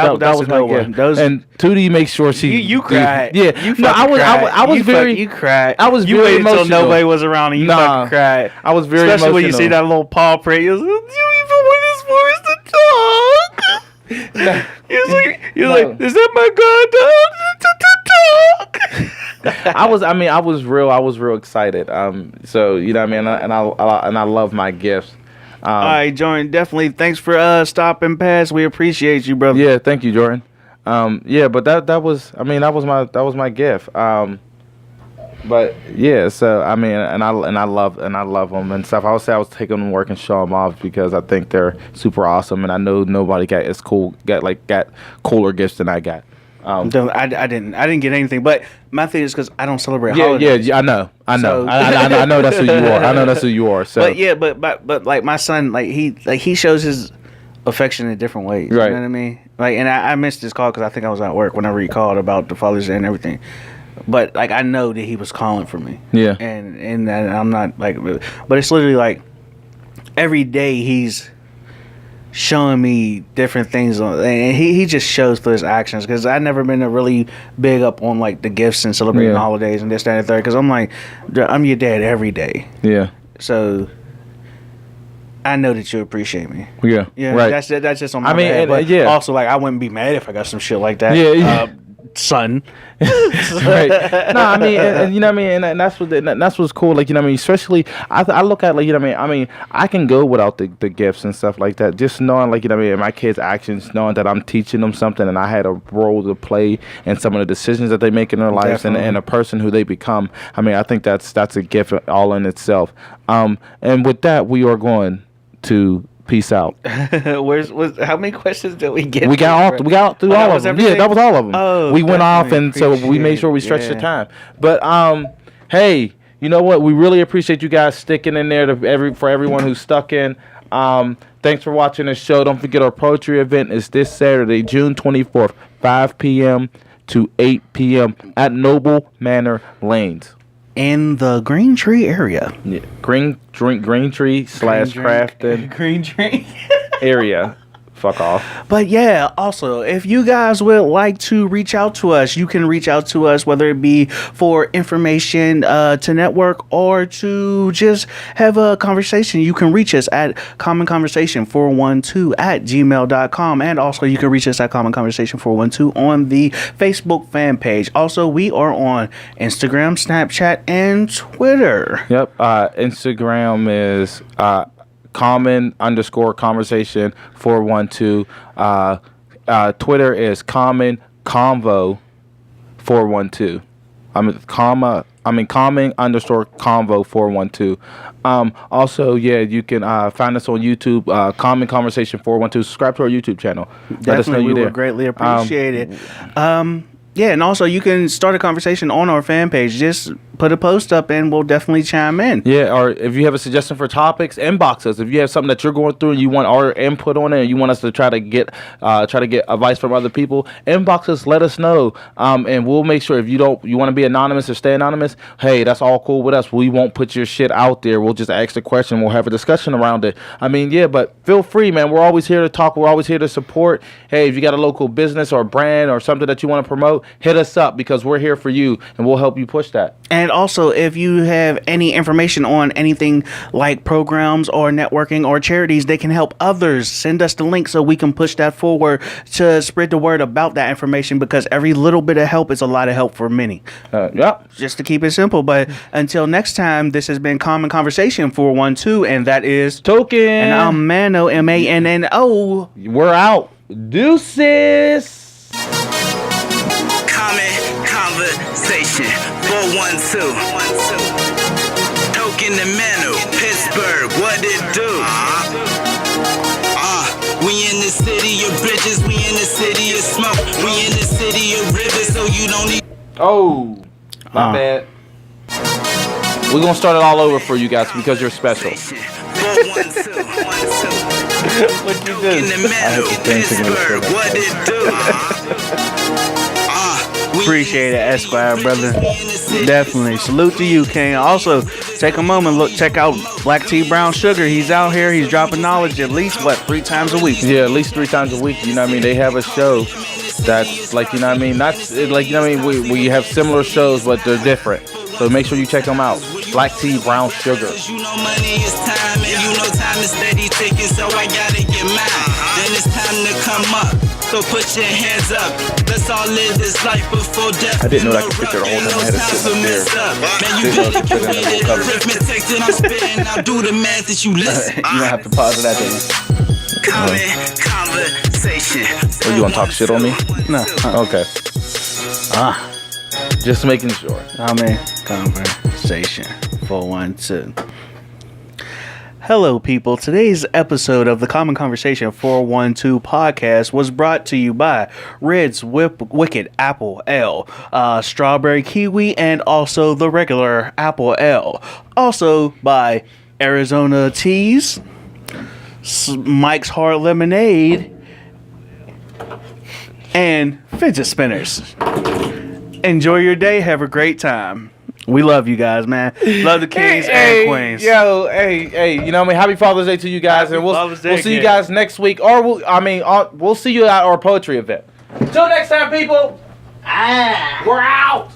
my gift. And Tootie makes sure she you cried. Yeah, I was very you cried. I was you very waited emotional. until nobody was around and you fucking cried. I was very especially emotional. when you see that little paw print. You even when this voice to talk. You're like, is that my goddaughter? I was real excited. So you know what I mean, and I love my gifts. All right, Jordan, definitely thanks for stopping past. We appreciate you, brother. Yeah, thank you, Jordan. Yeah, but that was my gift. But yeah, so I mean, and I love them and stuff. I would say I was taking them to work and show them off because I think they're super awesome, and I know nobody got cooler gifts than I got. I didn't get anything, but my thing is because I don't celebrate Yeah, holidays. I know. So- I know that's who you are. I know that's who you are. So But yeah, but like my son, like he shows his affection in different ways. Right. You know what I mean? Like, and I missed his call because I think I was at work whenever he called about the Father's Day and everything. But like I know that he was calling for me. Yeah. And I'm not like, but it's literally like every day he's showing me different things and he just shows through his actions because I've never been a really big up on like the gifts and celebrating holidays and this, that, and the third because I'm like, I'm your dad every day. Yeah. So I know that you appreciate me. Yeah. Yeah, Right. That's just on my I mean, bad. and, But yeah. also, like, I wouldn't be mad if I got some shit like that. Yeah. Son. Right. No, I mean, and you know what I mean, and that's what's cool. Like, you know what I mean. Especially, I look at, like, you know what I mean. I can go without the gifts and stuff like that. Just knowing, like, you know what I mean, my kids' actions, knowing that I'm teaching them something, and I had a role to play in some of the decisions that they make in their lives, and a person who they become. I mean, I think that's a gift all in itself. And with that, we are going to peace out. How many questions did we get? We got through all of them. Everything? Yeah, that was all of them. Oh, we went off, and so we made sure we stretched the time. But hey, you know what? We really appreciate you guys sticking in there for everyone who's stuck in. Thanks for watching this show. Don't forget our poetry event is this Saturday, June 24th, 5 p.m. to 8 p.m. at Noble Manor Lanes. In the Green Tree area. Yeah. Green Tree / Crafton Green Tree. area. Fuck off. But yeah, also, if you guys would like to reach out to us, you can reach out to us, whether it be for information to network or to just have a conversation. You can reach us at commonconversation412@gmail.com. And also, you can reach us at commonconversation412 on the Facebook fan page. Also, we are on Instagram, Snapchat, and Twitter. Yep. Instagram is common_conversation 412. Twitter is common convo 412. common_convo 412. Also, yeah, you can find us on YouTube, Common Conversation 412. Subscribe to our YouTube channel. Let us know Definitely, you're we there. would greatly appreciate it. Yeah, and also you can start a conversation on our fan page. Just put a post up and we'll definitely chime in. Yeah, or if you have a suggestion for topics, inbox us. If you have something that you're going through and you want our input on it, and you want us to try to get advice from other people, inbox us. Let us know, and we'll make sure. If you want to be anonymous or stay anonymous, hey, that's all cool with us. We won't put your shit out there. We'll just ask the question. We'll have a discussion around it. I mean, yeah, but feel free, man. We're always here to talk. We're always here to support. Hey, if you got a local business or brand or something that you want to promote, hit us up because we're here for you and we'll help you push that. And also, if you have any information on anything like programs or networking or charities that can help others, send us the link so we can push that forward to spread the word about that information, because every little bit of help is a lot of help for many. Yep. Just to keep it simple. But until next time, this has been Common Conversation 412, and that is Token. And I'm Mano, MANNO. We're out. Deuces. Common Conversation 412. Token the Mano, Pittsburgh, what it do? We in the city of bridges, we in the city of smoke, we in the city of rivers, so you don't need. Oh, my bad. We're gonna start it all over for you guys because you're special. 412. What you In the Mano, Pittsburgh, what it do? Appreciate it, Esquire, brother. Definitely. Salute to you, King. Also, take a moment, check out Black Tea Brown Sugar. He's out here. He's dropping knowledge at least, 3 times a week? Yeah, at least 3 times a week. You know what I mean? They have a show that's like, you know what I mean? Not like, you know what I mean? We have similar shows, but they're different. So make sure you check them out. Black Tea Brown Sugar. You know money is time, and you know time is steady ticking, so I gotta get mine. Then it's time to come up, so put your hands up. Let's all live this life before death. I didn't know that I could picture the whole time. I had to sit up there. Man, you better get rid of the arithmetic that I'm spitting. I'll do the math that you listen. You don't have to pause it at the end. Common Conversation. conversation. Or you want to talk shit on me? No. Okay. Just making sure. Common Conversation 412. Hello, people. Today's episode of the Common Conversation 412 podcast was brought to you by Red's Wicked Apple Ale, Strawberry Kiwi, and also the regular Apple Ale. Also by Arizona Teas, Mike's Hard Lemonade, and Fidget Spinners. Enjoy your day. Have a great time. We love you guys, man. Love the kings and queens. Hey, you know what I mean? Happy Father's Day to you guys, and we'll see you guys next week, or we'll see you at our poetry event. Till next time, people. We're out.